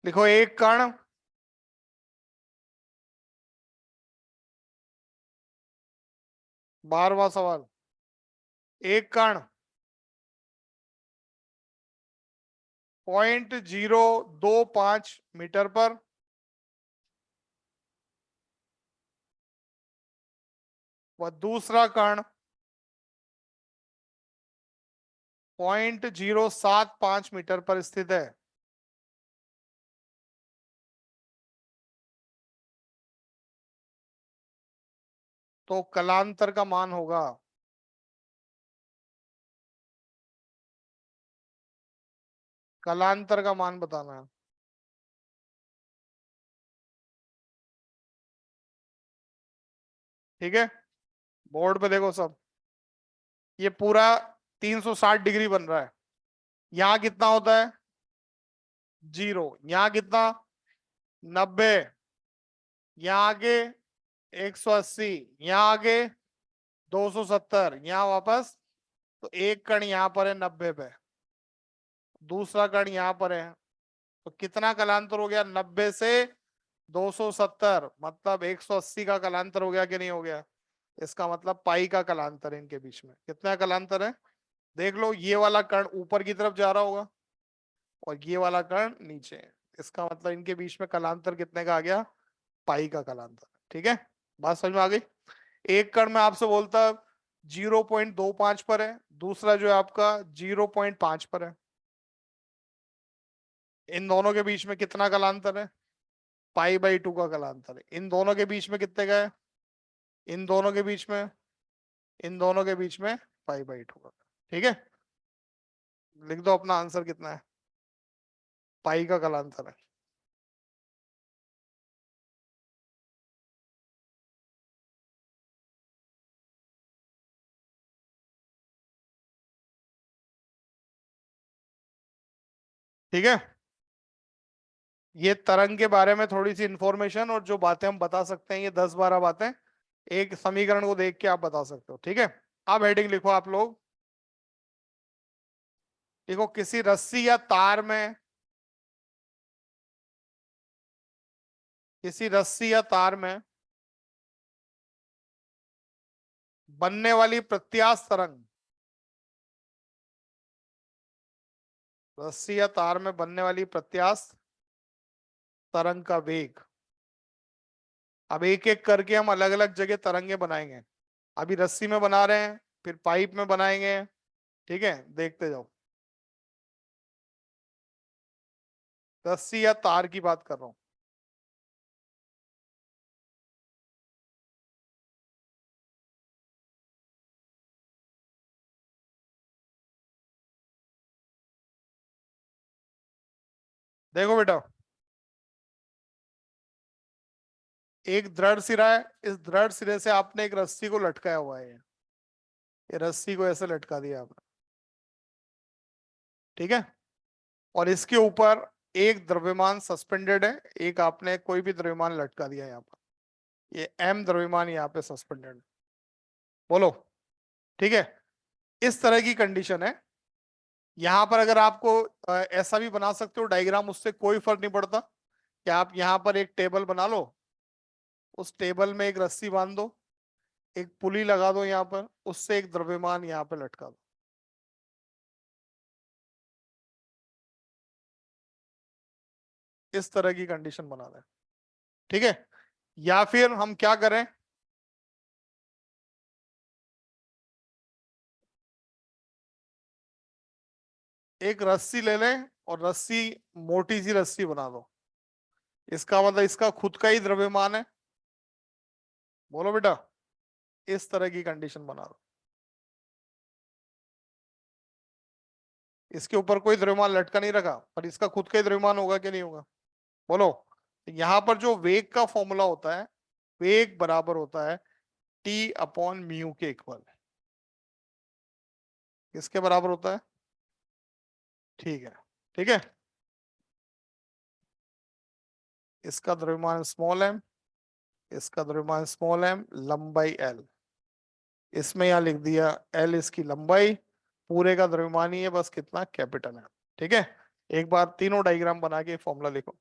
Speaker 1: लिखो एक कण 12वां सवाल। एक कण 0.025 मीटर पर व दूसरा कण 0.075 मीटर पर स्थित है, तो कलांतर का मान होगा। कलांतर का मान बताना है। ठीक है, बोर्ड पे देखो सब। ये पूरा 360 डिग्री बन रहा है। यहाँ कितना होता है? 0। यहाँ कितना? 90। यहाँ आगे 180। यहाँ आगे 270। यहाँ वापस। तो एक कण यहाँ पर है 90 पे, दूसरा कण यहाँ पर है तो कितना कलांतर हो गया? 90 से 270, मतलब 180 का कलांतर हो गया कि नहीं हो गया? इसका मतलब पाई का कलांतर है इनके बीच में। कितना कलांतर है देख लो, ये वाला कण ऊपर की तरफ जा रहा होगा और ये वाला कण नीचे है। इसका मतलब इनके बीच में कलांतर कितने का आ गया? पाई का कलांतर। ठीक है, बात समझ में आ गई? एक कण में आपसे बोलता 0.25 पर है, दूसरा जो है आपका 0.5 पर है। इन दोनों के बीच में कितना कलांतर है? पाई/2 का कलांतर है। इन दोनों के बीच में कितने का है? इन दोनों के बीच में, इन दोनों के बीच में पाई/2 का। ठीक है, लिख दो अपना आंसर कितना है। पाई का कलांतर है। ठीक है, ये तरंग के बारे में थोड़ी सी इंफॉर्मेशन और जो बातें हम बता सकते हैं, ये 10-12 बातें एक समीकरण को देख के आप बता सकते हो। ठीक है, अब हेडिंग लिखो आप लोग। देखो, किसी रस्सी या तार में, किसी रस्सी या तार में बनने वाली प्रत्यास्थ तरंग, रस्सी या तार में बनने वाली प्रत्यास्थ तरंग का वेग। अब एक एक करके हम अलग अलग जगह तरंगे बनाएंगे। अभी रस्सी में बना रहे हैं, फिर पाइप में बनाएंगे। ठीक है, देखते जाओ। रस्सी या तार की बात कर रहा हूं। देखो बेटा, एक दृढ़ सिरा है, इस दृढ़ सिरे से आपने एक रस्सी को लटकाया हुआ है। ये रस्सी को ऐसे लटका दिया आपने। ठीक है, और इसके ऊपर एक द्रव्यमान सस्पेंडेड है, एक आपने कोई भी द्रव्यमान लटका दिया यहाँ पर। ये एम द्रव्यमान यहाँ पे सस्पेंडेड। बोलो। ठीक है, इस तरह की कंडीशन है। यहाँ पर अगर आपको ऐसा भी बना सकते हो डायग्राम, उससे कोई फर्क नहीं पड़ता कि आप यहाँ पर एक टेबल बना लो, उस टेबल में एक रस्सी बांध दो, एक पुली लगा दो यहाँ पर, उससे एक द्रव्यमान यहाँ पे लटका दो। इस तरह की कंडीशन बना दें। ठीक है, या फिर हम क्या करें, एक रस्सी ले लें और रस्सी, मोटी सी रस्सी बना दो। इसका मतलब इसका खुद का ही द्रव्यमान है। बोलो बेटा, इस तरह की कंडीशन बना दो। इसके ऊपर कोई द्रव्यमान लटका नहीं रखा, पर इसका खुद का ही द्रव्यमान होगा कि नहीं होगा? बोलो। यहां पर जो वेग का फॉर्मूला होता है, वेग बराबर होता है T/म्यू के इक्वल। किसके बराबर होता है? ठीक है। ठीक है, इसका द्रव्यमान स्मॉल एम, इसका द्रव्यमान स्मॉल एम, लंबाई एल। इसमें यहां लिख दिया एल इसकी लंबाई, पूरे का द्रव्यमान ही है, बस कितना? कैपिटल है। ठीक है, एक बार तीनों डायग्राम बना के फॉर्मूला लिखो।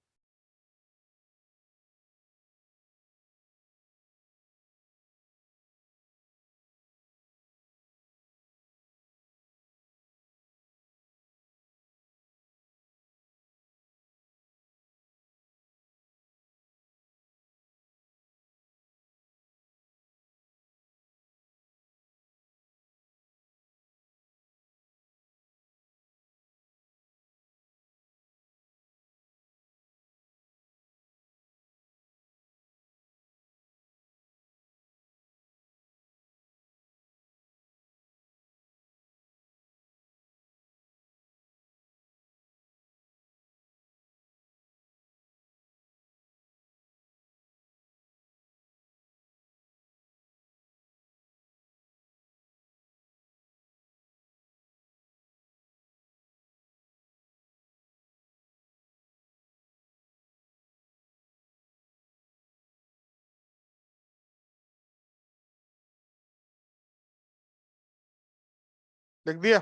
Speaker 1: लिख दिया?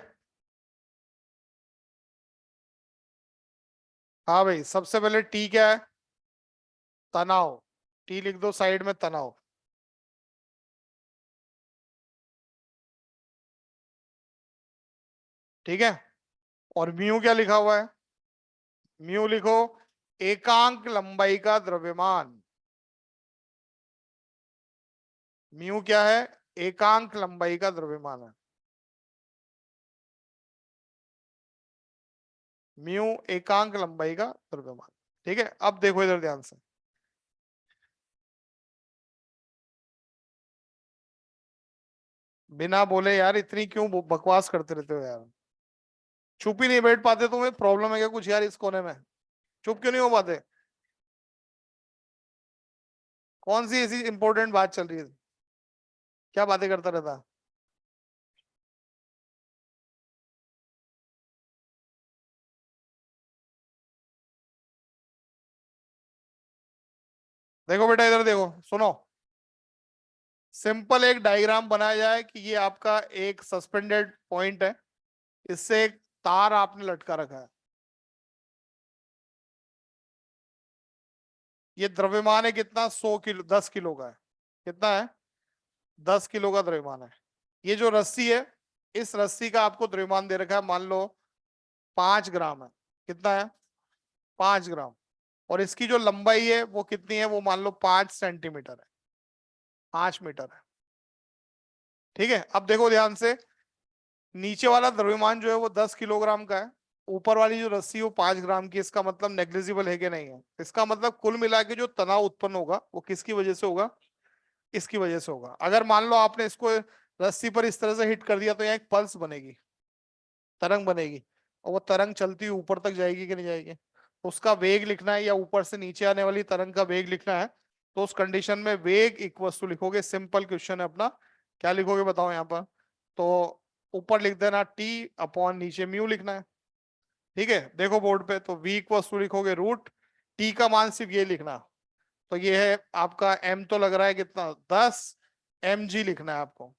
Speaker 1: हाँ भाई, सबसे पहले टी क्या है? तनाव। टी लिख दो साइड में, तनाव। ठीक है। और म्यू क्या लिखा हुआ है? म्यू लिखो, एकांक लंबाई का द्रव्यमान। म्यू क्या है? एकांक लंबाई का द्रव्यमान है। म्यू एकांक लंबाई का द्रव्यमान। ठीक है, अब देखो इधर ध्यान से। बिना बोले यार इतनी क्यों बकवास करते रहते हो यार? चुप ही नहीं बैठ पाते? तुम्हें प्रॉब्लम है क्या कुछ यार इस कोने में? चुप क्यों नहीं हो पाते? कौन सी ऐसी इंपॉर्टेंट बात चल रही है? क्या बातें करता रहता? देखो बेटा, इधर देखो, सुनो। सिंपल एक डायग्राम बनाया जाए कि ये आपका एक सस्पेंडेड पॉइंट है, इससे एक तार आपने लटका रखा है। ये द्रव्यमान है कितना? 100 किलो, 10 किलो का है। कितना है? 10 किलो का द्रव्यमान है। ये जो रस्सी है, इस रस्सी का आपको द्रव्यमान दे रखा है, मान लो 5 ग्राम है। कितना है? 5 ग्राम। और इसकी जो लंबाई है वो कितनी है? वो मान लो 5 सेंटीमीटर है, 5 मीटर है। ठीक है, अब देखो ध्यान से। नीचे वाला द्रव्यमान जो है वो 10 किलोग्राम का है। ऊपर वाली जो रस्सी है वो 5 ग्राम की। इसका मतलब नेग्लिजिबल है कि नहीं है? इसका मतलब कुल मिला के जो तनाव उत्पन्न होगा वो किसकी वजह से होगा? इसकी वजह से होगा। अगर मान लो आपने इसको रस्सी पर इस तरह से हिट कर दिया तो यहाँ एक पल्स बनेगी, तरंग बनेगी। और वो तरंग चलती हुई ऊपर तक जाएगी कि नहीं जाएगी? तो उसका वेग लिखना है, या ऊपर से नीचे आने वाली तरंग का वेग लिखना है। तो उस कंडीशन में वेग इक्वल टू लिखोगे, सिंपल क्वेश्चन है अपना। क्या लिखोगे बताओ यहाँ पर? तो ऊपर लिख देना टी अपॉन नीचे म्यू लिखना है। ठीक है, देखो बोर्ड पे, तो वी इक्वल टू लिखोगे रूट टी का मान सिर्फ ये लिखना। तो ये है आपका एम, तो लग रहा है कितना? 10 mg लिखना है आपको।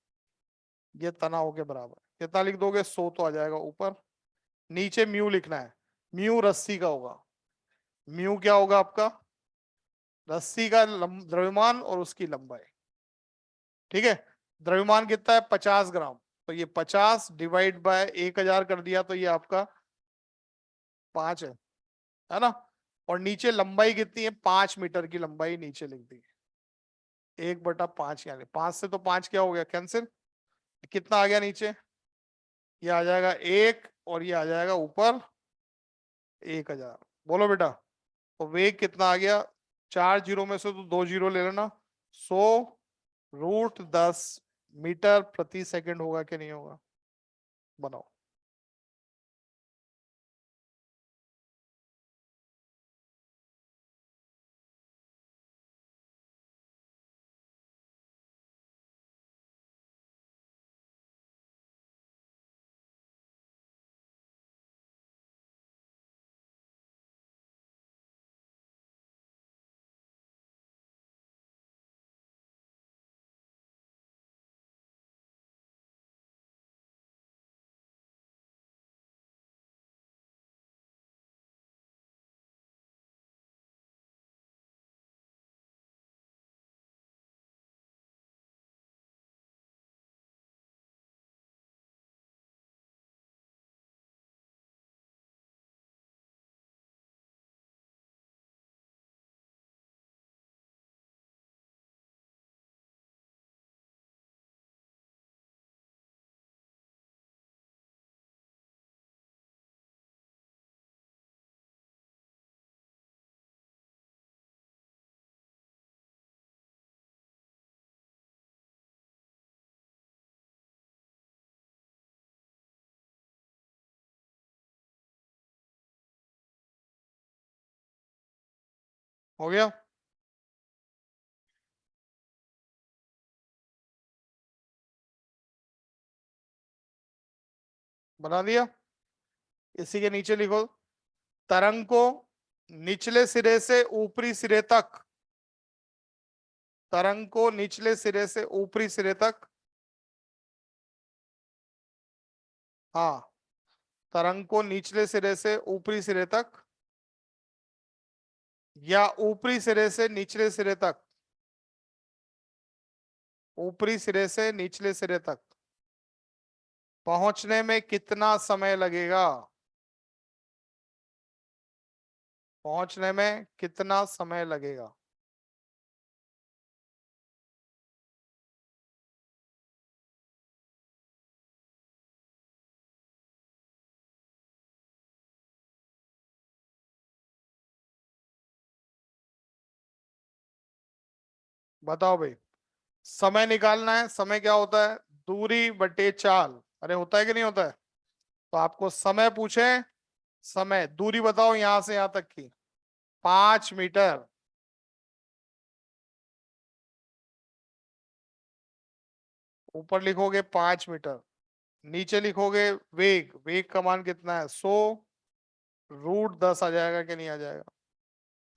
Speaker 1: ये तनाव के बराबर कितना लिख दोगे? 100 तो आ जाएगा ऊपर। नीचे म्यू लिखना है। म्यू रस्सी का होगा। म्यू क्या होगा आपका? रस्सी का द्रव्यमान और उसकी लंबाई। ठीक है। द्रव्यमान कितना है? 50 ग्राम। तो ये 50 डिवाइड बाय 1000 कर दिया, तो ये आपका 5 है ना? और नीचे लंबाई कितनी है? 5 मीटर की लंबाई नीचे लिख दी। 1/5, यानी 5 से तो 5 क्या हो गया? कैंसिल। कितना आ गया नीचे? ये आ जाएगा 1, और ये आ जाएगा ऊपर 1000। बोलो बेटा। तो वेग कितना आ गया? 4 जीरो में से तो 2 जीरो ले लेना। 100√10 मीटर प्रति सेकंड होगा कि नहीं होगा? बनाओ। हो गया? बना दिया? इसी के नीचे लिखो, तरंग को निचले सिरे से ऊपरी सिरे तक, तरंग को निचले सिरे से ऊपरी सिरे तक, हाँ, तरंग को निचले सिरे से ऊपरी सिरे तक या ऊपरी सिरे से निचले सिरे तक, ऊपरी सिरे से निचले सिरे तक पहुंचने में कितना समय लगेगा, पहुंचने में कितना समय लगेगा। बताओ भाई, समय निकालना है। समय क्या होता है, दूरी बटे चाल। अरे होता है कि नहीं होता है। तो आपको समय पूछे, समय दूरी बताओ यहां से यहां तक की, 5 मीटर। ऊपर लिखोगे 5 मीटर, नीचे लिखोगे वेग, वेग का मान कितना है 100 √10 आ जाएगा कि नहीं आ जाएगा।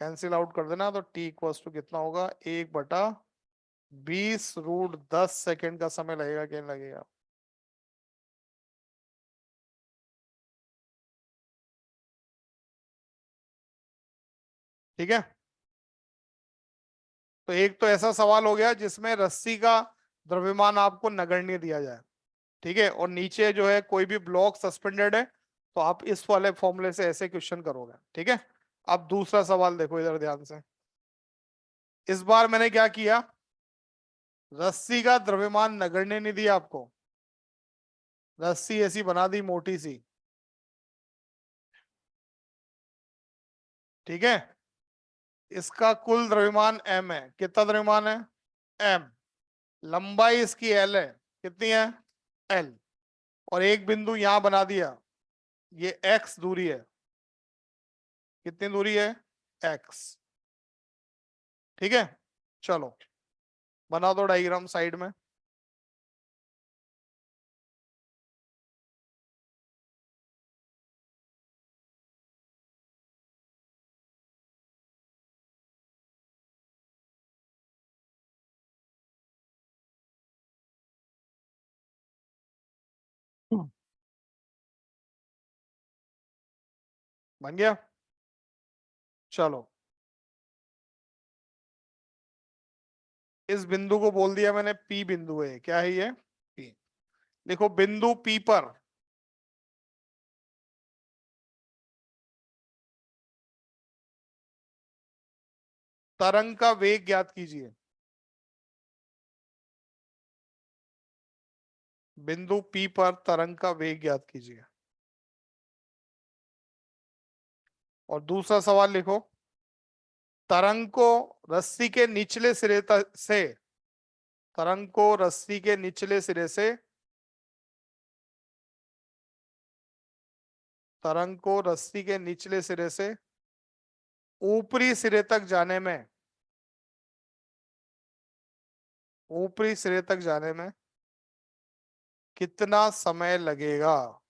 Speaker 1: कैंसिल आउट कर देना, तो टी इक्वल्स टू कितना होगा, 1/20 √10 सेकेंड का समय लगेगा कि नहीं लगेगा। ठीक है। तो एक तो ऐसा सवाल हो गया जिसमें रस्सी का द्रव्यमान आपको नगण्य दिया जाए, ठीक है, और नीचे जो है कोई भी ब्लॉक सस्पेंडेड है, तो आप इस वाले फॉर्मूले से ऐसे क्वेश्चन करोगे। ठीक है। अब दूसरा सवाल देखो इधर ध्यान से। इस बार मैंने क्या किया, रस्सी का द्रव्यमान नगण्य नहीं दिया आपको, रस्सी ऐसी बना दी मोटी सी। ठीक है। इसका कुल द्रव्यमान m है। कितना द्रव्यमान है, m। लंबाई इसकी l है। कितनी है, l। और एक बिंदु यहां बना दिया, ये x दूरी है। कितनी दूरी है, x। ठीक है। चलो बना दो डायग्राम साइड में। बन गया। चलो, इस बिंदु को बोल दिया मैंने P बिंदु है। क्या है ये, P। देखो बिंदु P पर तरंग का वेग ज्ञात कीजिए। बिंदु P पर तरंग का वेग ज्ञात कीजिए। और दूसरा सवाल लिखो, तरंग को रस्सी के निचले सिरे से, तरंग को रस्सी के निचले सिरे से, तरंग को रस्सी के निचले सिरे से ऊपरी सिरे तक जाने में, ऊपरी सिरे तक जाने में कितना समय लगेगा।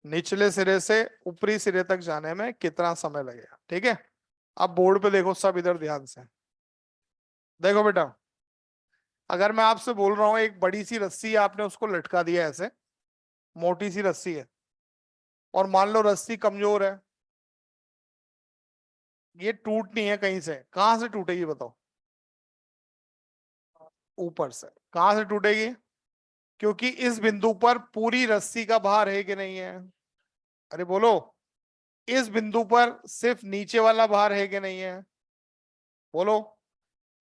Speaker 1: निचले सिरे से ऊपरी सिरे तक जाने में कितना समय लगेगा। ठीक है। अब बोर्ड पे देखो सब इधर ध्यान से। देखो बेटा, अगर मैं आपसे बोल रहा हूं एक बड़ी सी रस्सी है, आपने उसको लटका दिया ऐसे, मोटी सी रस्सी है, और मान लो रस्सी कमजोर है, ये टूटनी है कहीं से, कहां से टूटेगी बताओ। ऊपर से। कहां से टूटेगी, क्योंकि इस बिंदु पर पूरी रस्सी का भार है कि नहीं है। अरे बोलो, इस बिंदु पर सिर्फ नीचे वाला भार है कि नहीं है। बोलो,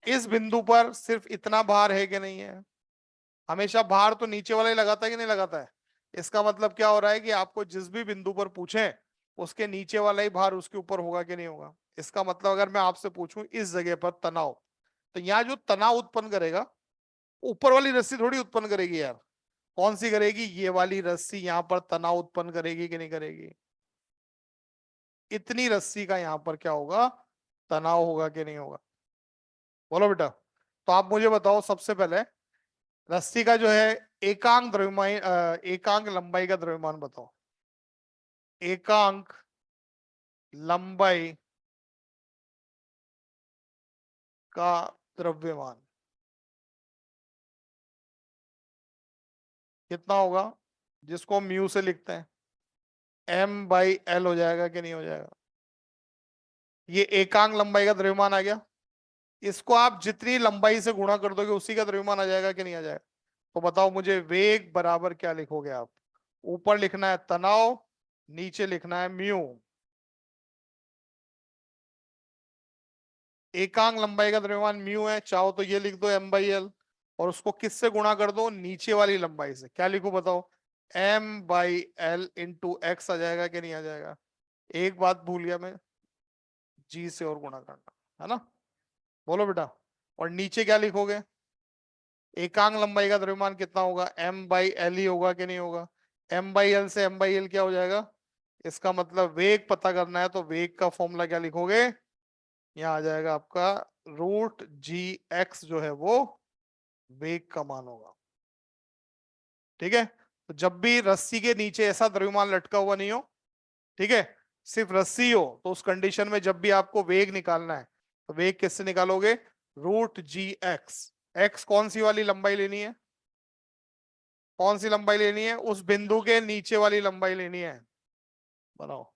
Speaker 1: इस बिंदु पर सिर्फ इतना भार है कि नहीं है। हमेशा भार तो नीचे वाला ही लगाता है कि नहीं लगाता है। इसका मतलब क्या हो रहा है कि आपको जिस भी बिंदु पर पूछें, उसके नीचे वाला ही भार उसके ऊपर होगा कि नहीं होगा। इसका मतलब अगर मैं आपसे पूछूं इस जगह पर तनाव, तो यहाँ जो तनाव उत्पन्न करेगा, ऊपर वाली रस्सी थोड़ी उत्पन्न करेगी यार। कौन सी करेगी, ये वाली रस्सी यहाँ पर तनाव उत्पन्न करेगी कि नहीं करेगी। इतनी रस्सी का यहाँ पर क्या होगा, तनाव होगा कि नहीं होगा। बोलो बेटा। तो आप मुझे बताओ सबसे पहले, रस्सी का जो है एकांक द्रव्यमान, एकांक लंबाई का द्रव्यमान बताओ। एकांक लंबाई का द्रव्यमान। कितना होगा, जिसको म्यू से लिखते हैं, M/L हो जाएगा कि नहीं हो जाएगा। ये एकांक लंबाई का द्रव्यमान आ गया। इसको आप जितनी लंबाई से गुणा कर दोगे उसी का द्रव्यमान आ जाएगा कि नहीं आ जाएगा। तो बताओ मुझे, वेग बराबर क्या लिखोगे आप। ऊपर लिखना है तनाव, नीचे लिखना है म्यू। एकांक लंबाई का द्रव्यमान म्यू है, चाहो तो ये लिख दो M/L, और उसको किससे गुणा कर दो, नीचे वाली लंबाई से। क्या लिखो बताओ, M/L × X आ जाएगा कि नहीं आ जाएगा। एक बात भूल गया मैं, G से और गुणा करना, है ना। बोलो बेटा। और नीचे क्या लिखोगे, एकांक लंबाई का द्रव्यमान कितना होगा, M/L ही होगा कि नहीं होगा। M/L से M/L क्या हो जाएगा, इसका मतलब वेग पता करना है, तो वेग का फॉर्मूला क्या लिखोगे, यहाँ आ जाएगा आपका √Gx जो है वो वेग का मान होगा। ठीक है। तो जब भी रस्सी के नीचे ऐसा द्रव्यमान लटका हुआ नहीं हो, ठीक है, सिर्फ रस्सी हो, तो उस कंडीशन में जब भी आपको वेग निकालना है, तो वेग किससे निकालोगे, √Gx। एक्स कौन सी वाली लंबाई लेनी है, कौन सी लंबाई लेनी है, उस बिंदु के नीचे वाली लंबाई लेनी है। बनाओ।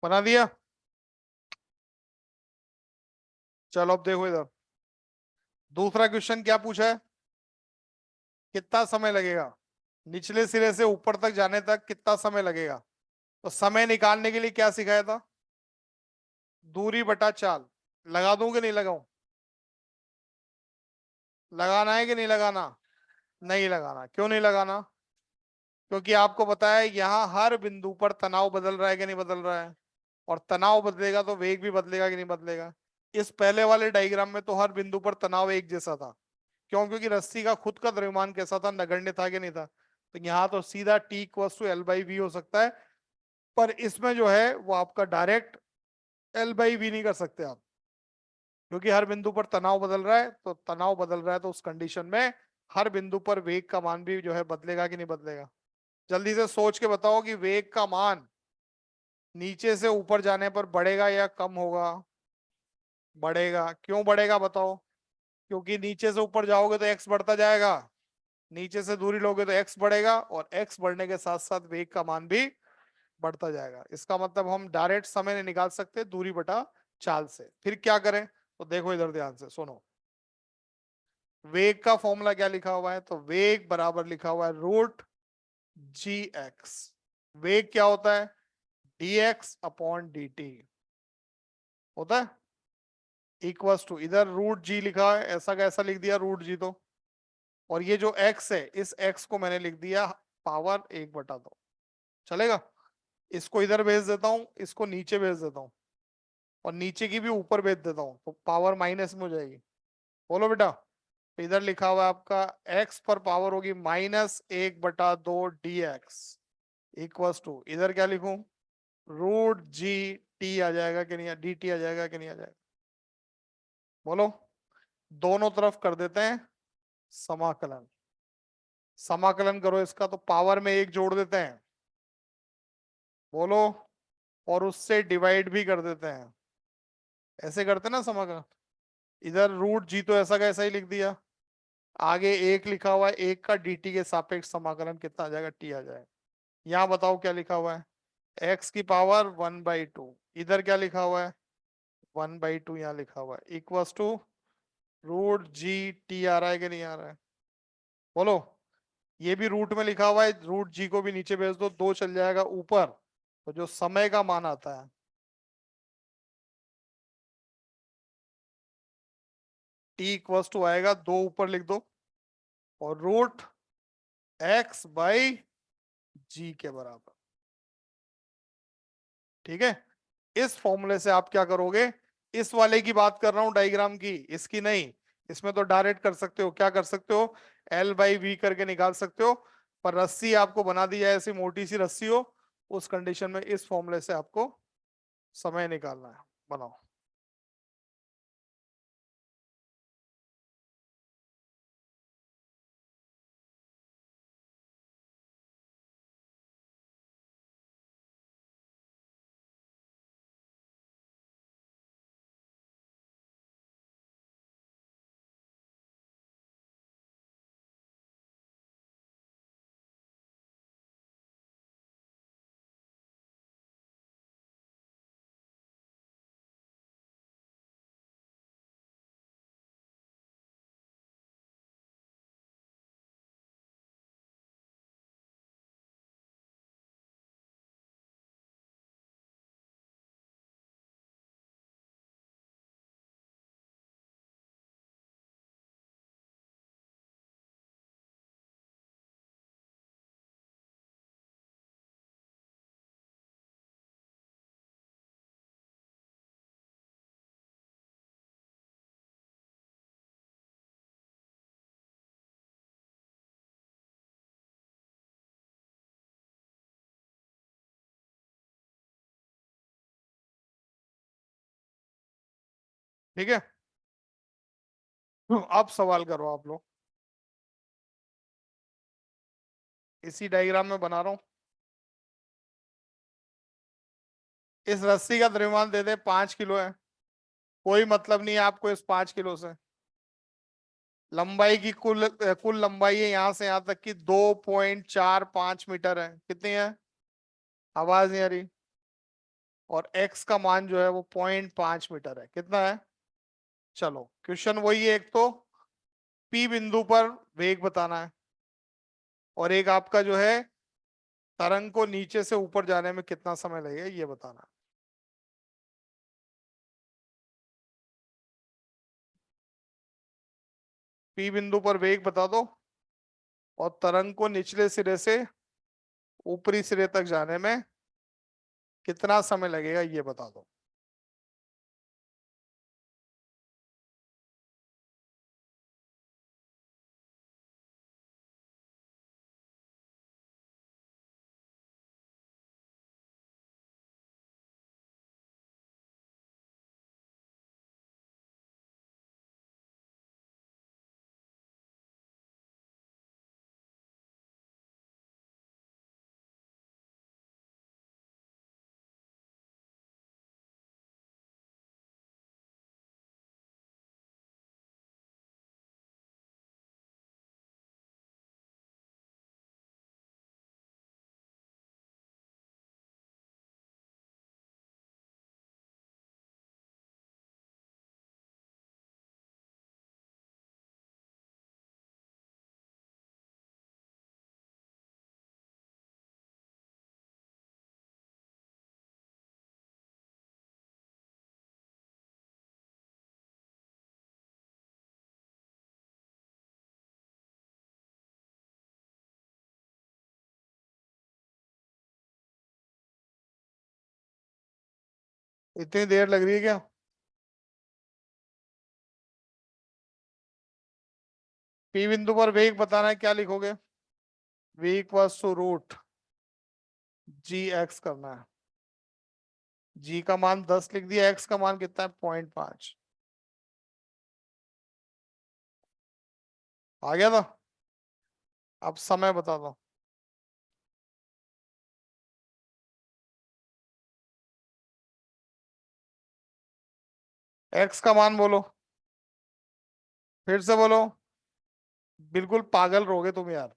Speaker 1: बना दिया। चलो अब देखो इधर, दूसरा क्वेश्चन क्या पूछा है, कितना समय लगेगा निचले सिरे से ऊपर तक जाने तक, कितना समय लगेगा। तो समय निकालने के लिए क्या सिखाया था, दूरी बटा चाल। लगा दूं कि नहीं लगाऊं, लगाना है कि नहीं लगाना, नहीं लगाना। क्यों नहीं लगाना, क्योंकि आपको पता है यहाँ हर बिंदु पर तनाव बदल रहा है कि नहीं बदल रहा है, और तनाव बदलेगा तो वेग भी बदलेगा कि नहीं बदलेगा। इस पहले वाले डायग्राम में तो हर बिंदु पर तनाव एक जैसा था। क्यों, क्योंकि रस्सी का खुद का द्रव्यमान कैसा था, नगण्य था कि नहीं था। तो यहाँ तो सीधा T = L/V हो सकता है, पर इसमें जो है वो आपका डायरेक्ट L/V नहीं कर सकते आप, क्योंकि हर बिंदु पर तनाव बदल रहा है। तो तनाव बदल रहा है तो उस कंडीशन में हर बिंदु पर वेग का मान भी जो है बदलेगा कि नहीं बदलेगा। जल्दी से सोच के बताओ कि वेग का मान नीचे से ऊपर जाने पर बढ़ेगा या कम होगा। बढ़ेगा। क्यों बढ़ेगा बताओ, क्योंकि नीचे से ऊपर जाओगे तो एक्स बढ़ता जाएगा, नीचे से दूरी लोगे तो एक्स बढ़ेगा, और एक्स बढ़ने के साथ साथ वेग का मान भी बढ़ता जाएगा। इसका मतलब हम डायरेक्ट समय नहीं निकाल सकते दूरी बटा चाल से। फिर क्या करें, तो देखो इधर ध्यान से सुनो। वेग का फॉर्मूला क्या लिखा हुआ है, तो वेग बराबर लिखा हुआ है √Gx। वेग क्या होता है, dx/dt होता है, इक्वल्स टू, इधर √G लिखा है, ऐसा का ऐसा लिख दिया √G तो, और ये जो x है इस x को मैंने लिख दिया पावर 1/2। चलेगा। इसको इधर भेज देता हूँ, इसको नीचे भेज देता हूँ, और नीचे की भी ऊपर भेज देता हूँ, तो पावर माइनस में हो जाएगी। बोलो बेटा। तो इधर लिखा हुआ है आपका x पर पावर होगी -1/2 dx इक्वल्स टू, इधर क्या लिखूं, √G आ जाएगा कि नहीं, dt आ जाएगा कि नहीं आ जाएगा। बोलो। दोनों तरफ कर देते हैं समाकलन, समाकलन करो इसका, तो पावर में 1 जोड़ देते हैं। बोलो। और उससे डिवाइड भी कर देते हैं, ऐसे करते ना समाकलन। इधर √G तो ऐसा का ऐसा ही लिख दिया, आगे 1 लिखा हुआ है, 1 का dt के सापेक्ष समाकलन कितना आ जाएगा, t आ जाएगा। यहाँ बताओ क्या लिखा हुआ है, x की पावर 1/2, इधर क्या लिखा हुआ है 1/2, यहाँ लिखा हुआ है इक्वल्स टू √G आ रहा है कि नहीं आ रहा है। बोलो। ये भी रूट में लिखा हुआ है, √G को भी नीचे भेज दो, 2 चल जाएगा ऊपर, तो जो समय का मान आता है टी इक्वल्स टू आएगा 2 ऊपर लिख दो और रूट एक्स बाई जी के बराबर। ठीक है, इस फॉर्मूले से आप क्या करोगे, इस वाले की बात कर रहा हूं डायग्राम की, इसकी नहीं। इसमें तो डायरेक्ट कर सकते हो, क्या कर सकते हो, एल बाई वी करके निकाल सकते हो। पर रस्सी आपको बना दी जाए ऐसी मोटी सी रस्सी हो, उस कंडीशन में इस फॉर्मूले से आपको समय निकालना है। बनाओ। ठीक है, अब सवाल करो आप लोग। इसी डायग्राम में बना रहा हूं। इस रस्सी का द्रव्यमान दे दे 5 किलो है, कोई मतलब नहीं है आपको इस 5 किलो से। लंबाई की कुल लंबाई है यहां से यहां तक की 2.45 मीटर है। कितनी है, आवाज नहीं आ रही। और एक्स का मान जो है वो 0.5 मीटर है। कितना है, चलो क्वेश्चन वही है, एक तो पी बिंदु पर वेग बताना है और एक आपका जो है तरंग को नीचे से ऊपर जाने में कितना समय लगेगा ये बताना है। पी बिंदु पर वेग बता दो और तरंग को निचले सिरे से ऊपरी सिरे तक जाने में कितना समय लगेगा ये बता दो। इतनी देर लग रही है क्या। पी बिंदु पर वेग बताना है, क्या लिखोगे, v equals to root g x करना है। जी का मान 10 लिख दिया, एक्स का मान कितना है 0.5। आ गया था। अब समय बता दो। एक्स का मान बोलो, फिर से बोलो। बिल्कुल पागल रहोगे तुम यार।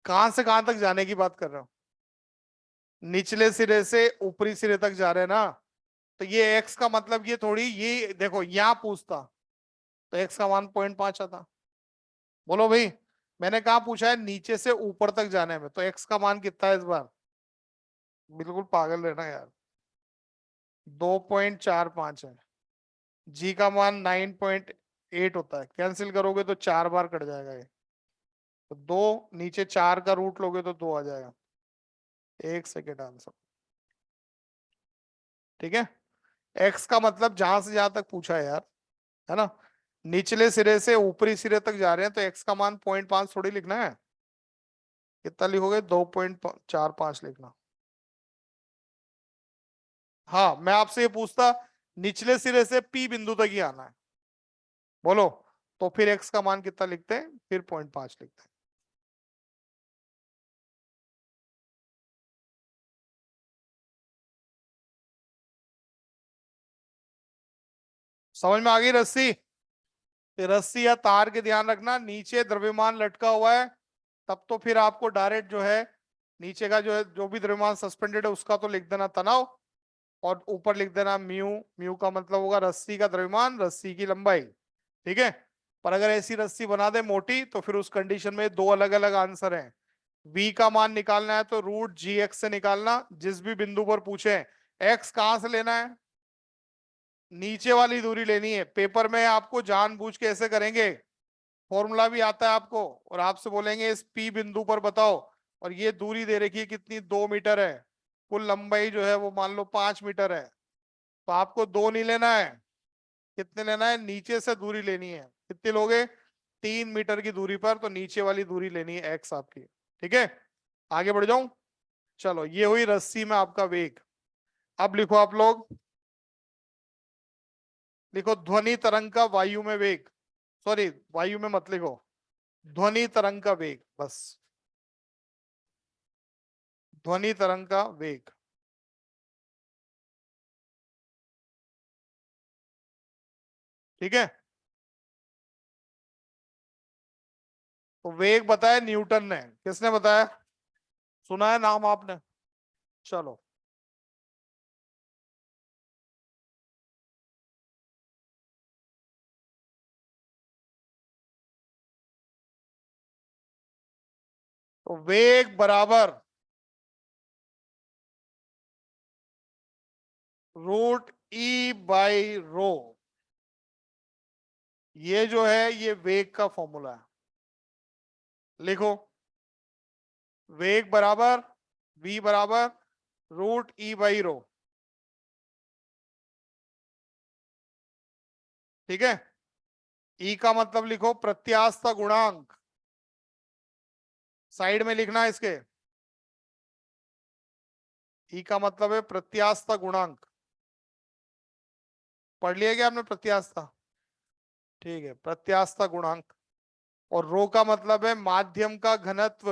Speaker 1: कहां से कहां तक जाने की बात कर रहे हो, निचले सिरे से ऊपरी सिरे तक जा रहे हैं ना। तो ये एक्स का मतलब ये थोड़ी, ये देखो यहाँ पूछता तो एक्स का मान 0.5 आता। बोलो भाई, मैंने कहा पूछा है नीचे से ऊपर तक जाने में, तो एक्स का मान कितना है इस बार? बिल्कुल पागल रहना यार। 2.45 है। जी का मान 9.8 होता है, कैंसिल करोगे तो 4 बार कट जाएगा ये। तो 2 नीचे 4 का रूट लोगे तो 2 आ जाएगा। एक सेकेंड आंसर। ठीक है। एक्स का मतलब जहां से जहां तक पूछा है यार, है ना, निचले सिरे से ऊपरी सिरे तक जा रहे हैं, तो एक्स का मान 0.5 थोड़ी लिखना है। कितना लिखोगे? 2.45 लिखना। हाँ, मैं आपसे ये पूछता, निचले सिरे से पी बिंदु तक ही आना है, बोलो, तो फिर एक्स का मान कितना लिखते हैं? फिर 0.5 लिखते हैं। समझ में आ गई रस्सी? ये रस्सी या तार के ध्यान रखना, नीचे द्रव्यमान लटका हुआ है, तब तो फिर आपको डायरेक्ट जो है नीचे का जो है, जो भी द्रव्यमान सस्पेंडेड है उसका तो लिख देना तनाव, और ऊपर लिख देना म्यू। म्यू का मतलब होगा रस्सी का द्रव्यमान, रस्सी की लंबाई। ठीक है। पर अगर ऐसी रस्सी बना दे मोटी, तो फिर उस कंडीशन में दो अलग अलग आंसर हैं। v का मान निकालना है तो रूट जी एक्स से निकालना, जिस भी बिंदु पर पूछे। एक्स कहां से लेना है? नीचे वाली दूरी लेनी है। पेपर में आपको जानबूझ के ऐसे करेंगे, फॉर्मूला भी आता है आपको, और आपसे बोलेंगे इस पी बिंदु पर बताओ, और ये दूरी दे रखी है कितनी, 2 मीटर है। कुल लंबाई जो है वो मान लो 5 मीटर है। तो आपको 2 नहीं लेना है, कितने लेना है? नीचे से दूरी लेनी है। कितनी लोगे? 3 मीटर की दूरी पर, तो नीचे वाली दूरी लेनी है एक्स आपकी। ठीक है। आगे बढ़ जाऊं? चलो, ये हुई रस्सी में आपका वेग। अब लिखो आप लोग, लिखो ध्वनि तरंग का वायु में वेग। सॉरी, वायु में मत लिखो, ध्वनि तरंग का वेग बस। ध्वनि तरंग का वेग। ठीक है। तो वेग बताया न्यूटन ने, किसने बताया? सुना है नाम आपने? चलो, तो वेग बराबर रूट ई बाई रो। ये जो है ये वेग का फॉर्मूला है। लिखो, वेग बराबर v बराबर रूट ई बाई रो। ठीक है। ई का मतलब लिखो प्रत्यास्थ गुणांक, साइड में लिखना है इसके। ई का मतलब है प्रत्यास्थ गुणांक। पढ़ लिया क्या आपने प्रत्यास्थ? ठीक है, प्रत्यास्थ गुणांक। और रो का मतलब है माध्यम का घनत्व।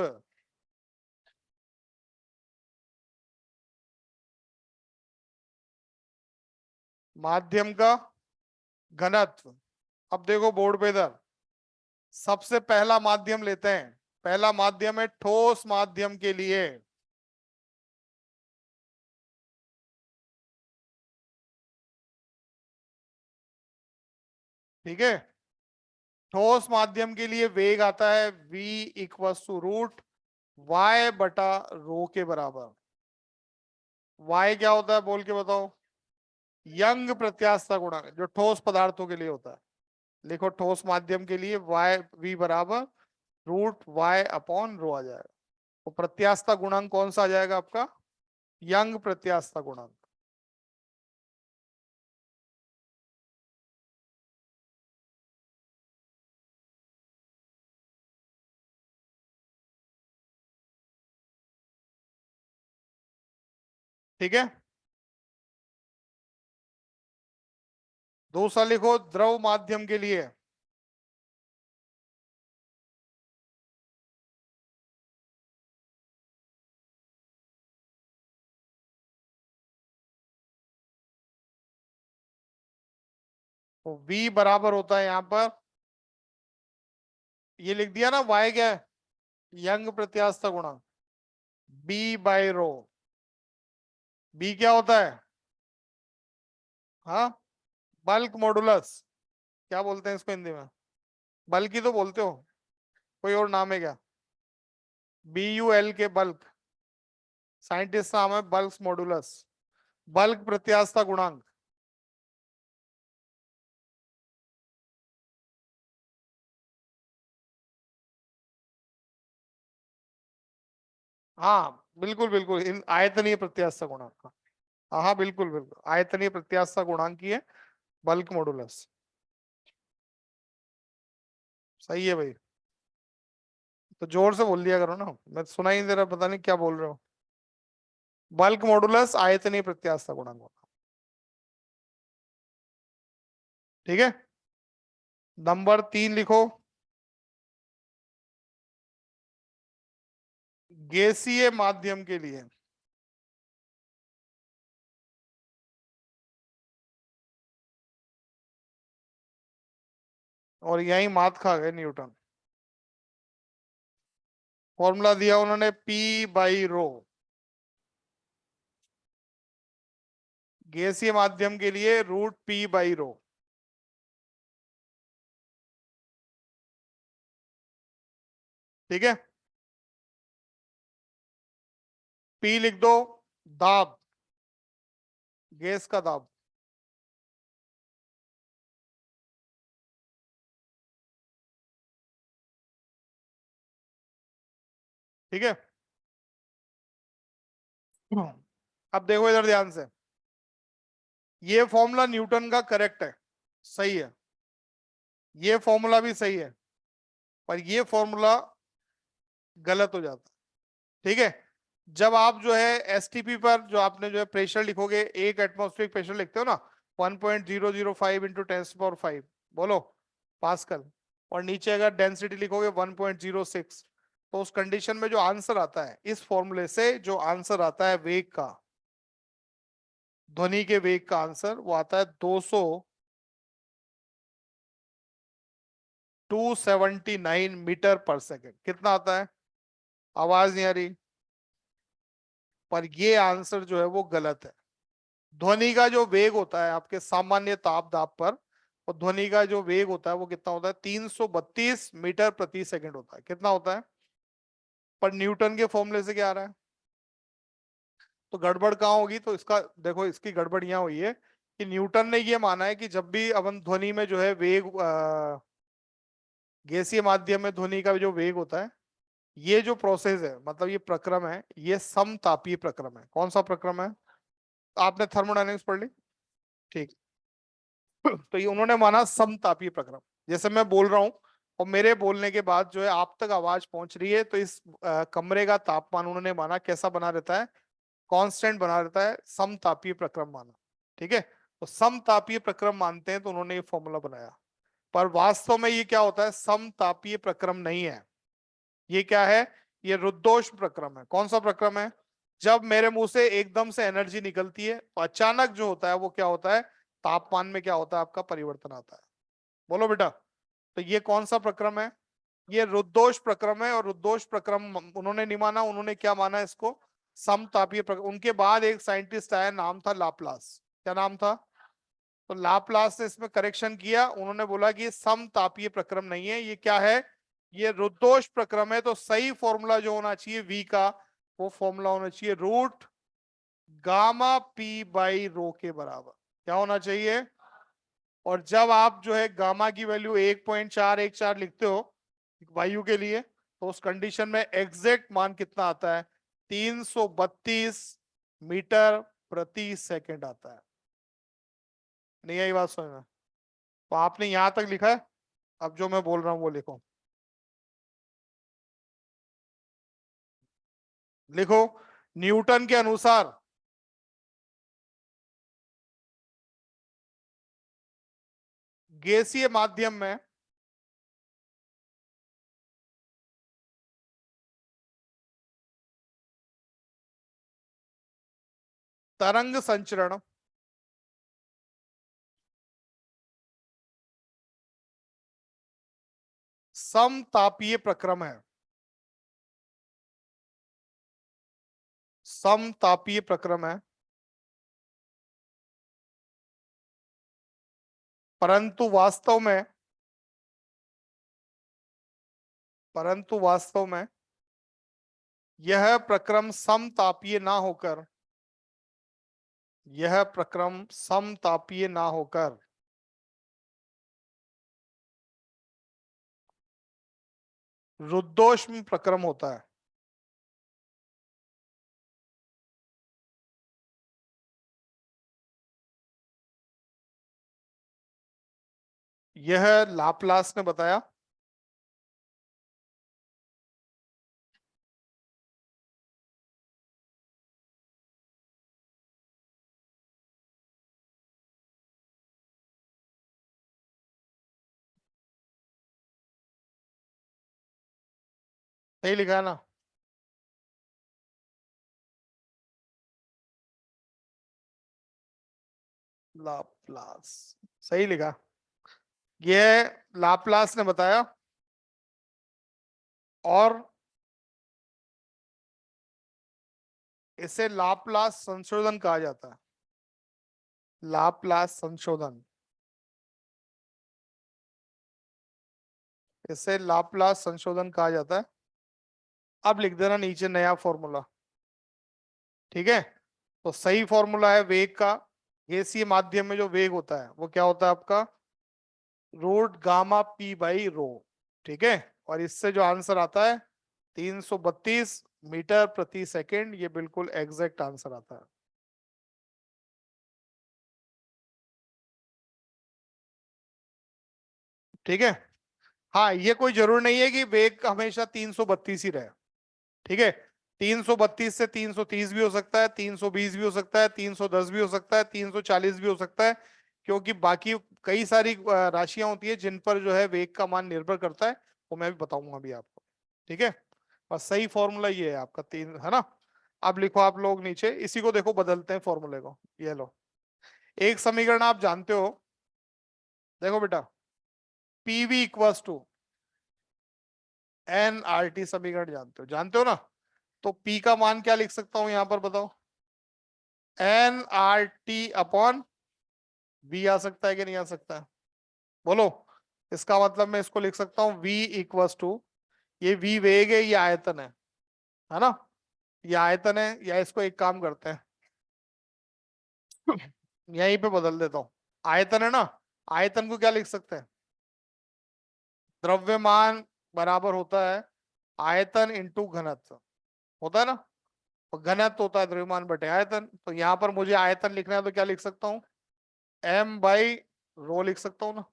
Speaker 1: माध्यम का घनत्व। अब देखो बोर्ड पे इधर, सबसे पहला माध्यम लेते हैं। पहला माध्यम है ठोस माध्यम के लिए। ठीक है। ठोस माध्यम के लिए वेग आता है v equal to root y बटा रो के बराबर। y क्या होता है बोल के बताओ? यंग प्रत्यास्थ गुणांक, जो ठोस पदार्थों के लिए होता है। लिखो ठोस माध्यम के लिए y v बराबर रूट y अपॉन रो आ जाएगा। तो प्रत्यास्थ गुणांक कौन सा आ जाएगा आपका? यंग प्रत्यास्थ गुणांक। ठीक है। दूसरा लिखो द्रव माध्यम के लिए। तो v बराबर होता है यहां पर, ये लिख दिया ना, y क्या है? यंग प्रत्यास्थ गुणांक, b बाई रो। b क्या होता है? हाँ, बल्क मॉडुलस। क्या बोलते हैं इसको हिंदी में? बल्क ही तो बोलते हो। कोई और नाम है क्या? BUL के बल्क, साइंटिस्ट नाम है बल्क मॉडुलस, बल्क प्रत्यास्थता गुणांक। हाँ बिल्कुल बिल्कुल, इन आयतनीय प्रत्यास्थता गुणांक का। हाँ हाँ बिल्कुल बिल्कुल, आयतनीय प्रत्यास्थता गुणांक की है बल्क मॉडुलस। सही है भाई। तो जोर से बोल दिया करो ना, मैं सुना ही नहीं दे रहा, पता नहीं क्या बोल रहे हो। बल्क मॉडुलस आयतनीय प्रत्यास्थता गुणांक होता। ठीक है। नंबर 3 लिखो। गैसीय माध्यम के लिए, और यही मात खा गए न्यूटन। फॉर्मूला दिया उन्होंने P/ρ। गैसीय माध्यम के लिए √P/ρ। ठीक है। P लिख दो, दाब, गैस का दाब। ठीक है। अब देखो इधर ध्यान से, ये फॉर्मूला न्यूटन का करेक्ट है, सही है, ये फॉर्मूला भी सही है, पर ये फॉर्मूला गलत हो जाता है। ठीक है। जब आप जो है एसटीपी पर जो आपने जो है प्रेशर लिखोगे, एक एटमॉस्फेरिक प्रेशर लिखते हो ना, 1.005 × 10⁵ बोलो पास्कल, और नीचे अगर डेंसिटी लिखोगे 1.06, तो उस कंडीशन में जो आंसर आता है इस फॉर्मूले से, जो आंसर आता है वेग का, ध्वनि के वेग का आंसर वो आता है 279 मीटर पर सेकेंड। कितना आता है? आवाज नहीं आ रही, पर ये आंसर जो है वो गलत है। ध्वनि का जो वेग होता है आपके सामान्य ताप दाब पर, और ध्वनि का जो वेग होता है वो कितना होता है? 332 मीटर प्रति सेकंड होता है। कितना होता है? पर न्यूटन के फॉर्मूले से क्या आ रहा है? तो गड़बड़ कहाँ होगी? तो इसका देखो, इसकी गड़बड़ यहाँ हुई है कि न्यूटन ने ये माना है कि जब भी अपन ध्वनि में जो है वेग, गैसीय माध्यम में ध्वनि का जो वेग होता है, ये जो प्रोसेस है, मतलब ये प्रक्रम है, ये समतापीय प्रक्रम है। कौन सा प्रक्रम है? आपने थर्मोडायनेमिक्स पढ़ ली? ठीक। तो ये उन्होंने माना समतापीय प्रक्रम। जैसे मैं बोल रहा हूं और मेरे बोलने के बाद जो है आप तक आवाज पहुंच रही है, तो इस कमरे का तापमान उन्होंने माना कैसा बना रहता है? कांस्टेंट बना रहता है, समतापीय प्रक्रम माना। ठीक है। तो समतापीय प्रक्रम मानते हैं, तो उन्होंने ये फॉर्मूला बनाया। पर वास्तव में ये क्या होता है? समतापीय प्रक्रम नहीं है। ये क्या है? ये रुद्धोष प्रक्रम है। कौन सा प्रक्रम है? जब मेरे मुंह से एकदम से एनर्जी निकलती है, तो अचानक जो होता है वो क्या होता है? तापमान में क्या होता है? आपका परिवर्तन आता है। बोलो बेटा। तो ये कौन सा प्रक्रम है? ये रुद्धोष प्रक्रम है। और रुद्धोष प्रक्रम उन्होंने नहीं माना, उन्होंने क्या माना इसको? समतापीय प्रक्रम। उनके बाद एक साइंटिस्ट आया, नाम था लाप्लास। क्या नाम था? तो लाप्लास ने इसमें करेक्शन किया, उन्होंने बोला कि ये समतापीय प्रक्रम नहीं है, ये क्या है? ये रुद्धोष प्रक्रम है। तो सही फॉर्मूला जो होना चाहिए वी का, वो फॉर्मूला होना चाहिए √Γ p/ρ के बराबर। क्या होना चाहिए? और जब आप जो है गामा की वैल्यू 1.414 लिखते हो वायु के लिए, तो उस कंडीशन में एग्जैक्ट मान कितना आता है? 332 मीटर प्रति सेकंड आता है। नहीं आई बात समझ में? तो आपने यहां तक लिखा है, अब जो मैं बोल रहा हूं वो लिखो। लिखो, न्यूटन के अनुसार गैसीय माध्यम में तरंग संचरण समतापीय प्रक्रम है। समतापीय प्रक्रम है, परंतु वास्तव में परंतु वास्तव में यह प्रक्रम समतापीय ना होकर, यह प्रक्रम समतापीय ना होकर रुद्धोष्म प्रक्रम होता है। यह लाप्लास ने बताया। सही लिखा है ना? लाप्लास सही लिखा। यह लाप्लास ने बताया, और इसे लाप्लास संशोधन कहा जाता है। लाप्लास संशोधन, इसे लाप्लास संशोधन कहा जाता है। अब लिख देना नीचे नया फॉर्मूला। ठीक है, तो सही फॉर्मूला है वेग का, गैसीय माध्यम में जो वेग होता है वो क्या होता है आपका, root gamma p by rho. ठीक है, और इससे जो आंसर आता है 332 मीटर प्रति सेकंड, ये बिल्कुल एग्जैक्ट आंसर आता है। ठीक है, हाँ ये कोई जरूर नहीं है कि वेग हमेशा 332 ही रहे। ठीक है, 332 से 330 भी हो सकता है, 320 भी हो सकता है, 310 भी हो सकता है, 340 भी हो सकता है, क्योंकि बाकी कई सारी राशियां होती है जिन पर जो है वेग का मान निर्भर करता है, वो मैं भी बताऊंगा अभी आपको। ठीक है, बस सही फॉर्मूला ये है आपका, तीन है ना। अब लिखो आप लोग नीचे, इसी को देखो बदलते हैं फॉर्मूले को। ये लो, एक समीकरण आप जानते हो, देखो बेटा, PV equals to n r t, समीकरण जानते हो ना? तो पी का मान क्या लिख सकता हूं यहां पर बताओ, n r t upon v आ सकता है कि नहीं आ सकता है? बोलो। इसका मतलब मैं इसको लिख सकता हूँ v इक्वल्स टू, ये v वेग है, ये आयतन है ना? ये आयतन है, या इसको एक काम करते हैं यहीं पे बदल देता हूँ। आयतन है ना, आयतन को क्या लिख सकते हैं, द्रव्यमान बराबर होता है आयतन इंटू घनत्व, होता है ना? और घनत्व होता है द्रव्यमान बटे आयतन। तो यहाँ पर मुझे आयतन लिखना है तो क्या लिख सकता हूँ, m बाई रो लिख सकता हूँ ना।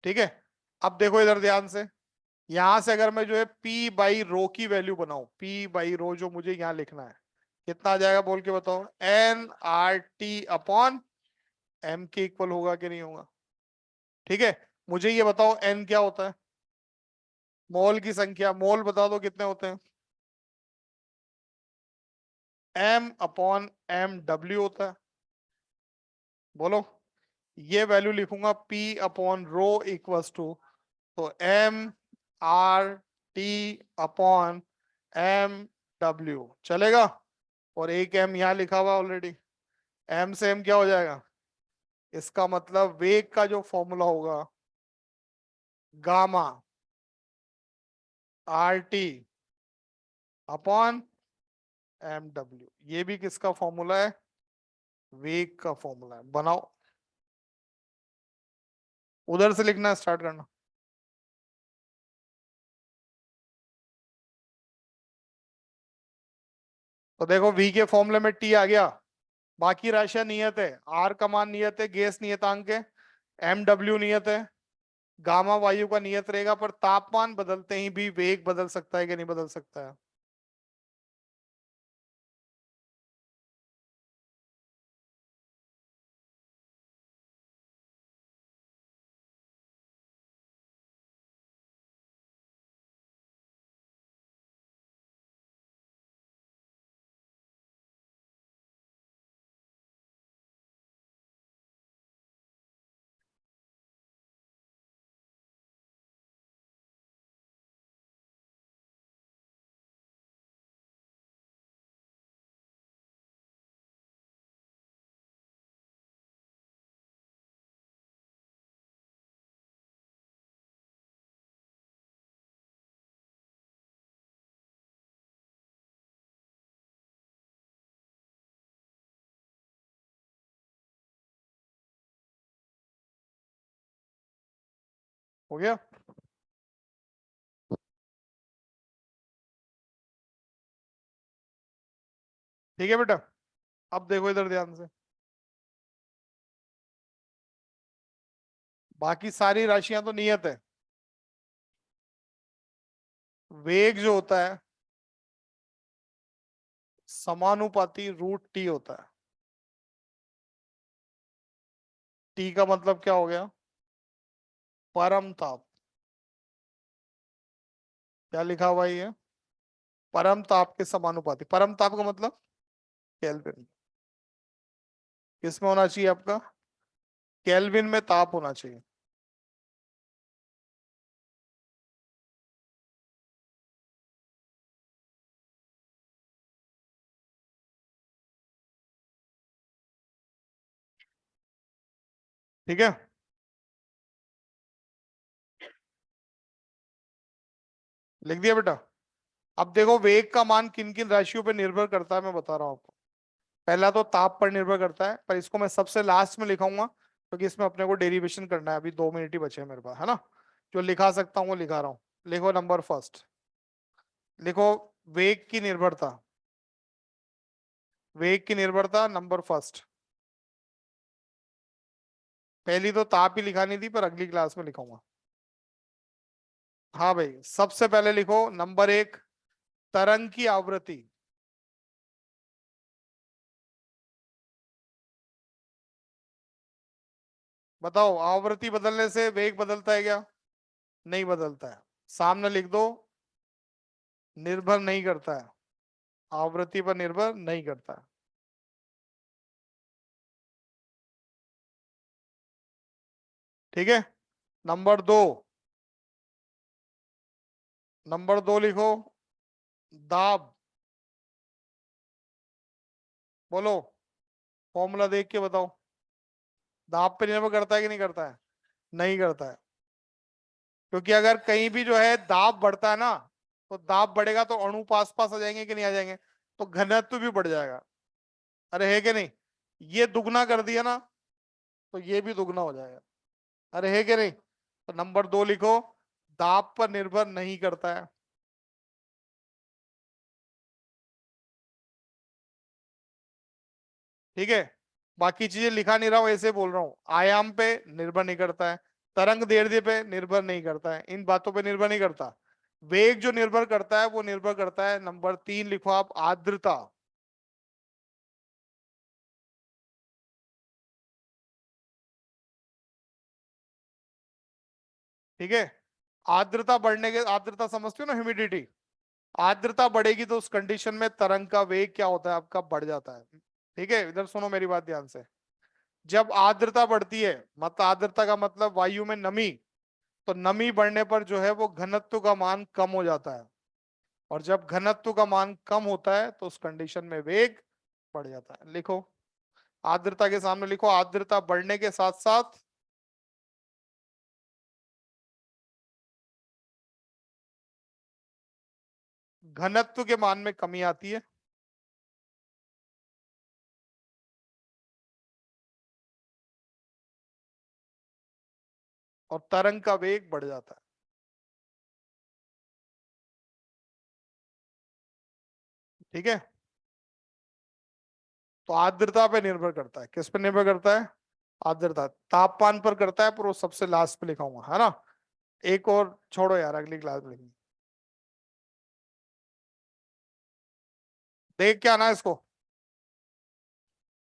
Speaker 1: ठीक है, अब देखो इधर ध्यान से, यहां से अगर मैं जो है P बाई रो की वैल्यू बनाऊं, P बाई रो जो मुझे यहाँ लिखना है, कितना आ जाएगा बोल के बताओ, n r t upon m के इक्वल होगा कि नहीं होगा? ठीक है, मुझे ये बताओ एन क्या होता है, मोल की संख्या, मोल बता दो कितने होते हैं, एम अपॉन एम डब्ल्यू होता है। बोलो, ये वैल्यू लिखूंगा P upon rho equals to, तो m r t upon m डब्ल्यू चलेगा, और एक एम यहाँ लिखा हुआ ऑलरेडी, एम से एम क्या हो जाएगा, इसका मतलब वेग का जो फॉर्मूला होगा, gamma r t upon m डब्ल्यू, ये भी किसका फॉर्मूला है, वेग का फॉर्मूला है। बनाओ, उधर से लिखना स्टार्ट करना। तो देखो v के फॉर्मूले में t आ गया, बाकी राशियां नियत है, r का मान नियत है, गैस नियतांक है, एम डब्ल्यू नियत है, गामा वायु का नियत रहेगा, पर तापमान बदलते ही भी वेग बदल सकता है कि नहीं बदल सकता है? हो गया। ठीक है बेटा, अब देखो इधर ध्यान से। बाकी सारी राशियां तो नियत है। वेग जो होता है समानुपाती रूट टी होता है। टी का मतलब क्या हो गया? परम ताप। क्या लिखा हुआ है ये? परम ताप के समानुपाती। परम ताप का मतलब केल्विन। किस में होना चाहिए आपका? केल्विन में ताप होना चाहिए। ठीक है, लिख दिया बेटा। अब देखो वेग का मान किन किन राशियों पर निर्भर करता है, मैं बता रहा हूं आपको। पहला तो ताप पर निर्भर करता है, पर इसको मैं सबसे लास्ट में लिखाऊंगा क्योंकि इसमें अपने को डेरिवेशन करना है। अभी 2 मिनट ही बचे हैं मेरे पास, है ना। जो लिखा सकता हूँ वो लिखा रहा हूँ। लिखो नंबर फर्स्ट। लिखो वेग की निर्भरता। वेग की निर्भरता नंबर फर्स्ट। पहली तो ताप ही लिखानी थी, पर अगली क्लास में लिखूंगा। हाँ भाई, सबसे पहले लिखो नंबर एक, तरंग की आवृत्ति। बताओ, आवृत्ति बदलने से वेग बदलता है क्या? नहीं बदलता है। सामने लिख दो, निर्भर नहीं करता है। आवृत्ति पर निर्भर नहीं करता है। ठीक है। नंबर दो, नंबर दो लिखो, दाब। बोलो, फॉर्मूला देख के बताओ। दाब पे निर्भर करता है कि नहीं करता है? नहीं करता है। क्योंकि अगर कहीं भी जो है दाब बढ़ता है ना, तो दाब बढ़ेगा तो अणु पास पास आ जाएंगे कि नहीं आ जाएंगे? तो घनत्व भी बढ़ जाएगा। अरे है कि नहीं? ये दुगना कर दिया ना, तो ये भी दुगना हो जाएगा। अरे है कि नहीं? तो नंबर दो लिखो, दाब पर निर्भर नहीं करता है। ठीक है। बाकी चीजें लिखा नहीं रहा हूं, ऐसे बोल रहा हूं। आयाम पे निर्भर नहीं करता है। तरंग दैर्ध्य पे निर्भर नहीं करता है, इन बातों पे निर्भर नहीं करता। वेग जो निर्भर करता है वो निर्भर करता है, नंबर तीन लिखो आप, आर्द्रता। ठीक है। आर्द्रता बढ़ने के, आर्द्रता समझते हो ना, ह्यूमिडिटी। आर्द्रता बढ़ेगी तो उस कंडीशन में तरंग का वेग क्या होता है आपका? बढ़ जाता है। ठीक है, इधर सुनो मेरी बात ध्यान से। जब आर्द्रता बढ़ती है, मतलब आर्द्रता का मतलब वायु में नमी, तो नमी बढ़ने पर जो है वो घनत्व का मान कम हो जाता है। और जब घनत्व का मान कम होता है तो उस कंडीशन में वेग बढ़ जाता है। लिखो, आर्द्रता के सामने लिखो, आर्द्रता बढ़ने के साथ साथ घनत्व के मान में कमी आती है और तरंग का वेग बढ़ जाता है। ठीक है। तो आर्द्रता पे निर्भर करता है, किस पे निर्भर करता है? आर्द्रता। तापमान पर करता है, पर वो सबसे लास्ट पे लिखाऊंगा, है ना। एक और छोड़ो यार, अगली क्लास में लिखेंगे। देख क्या ना इसको।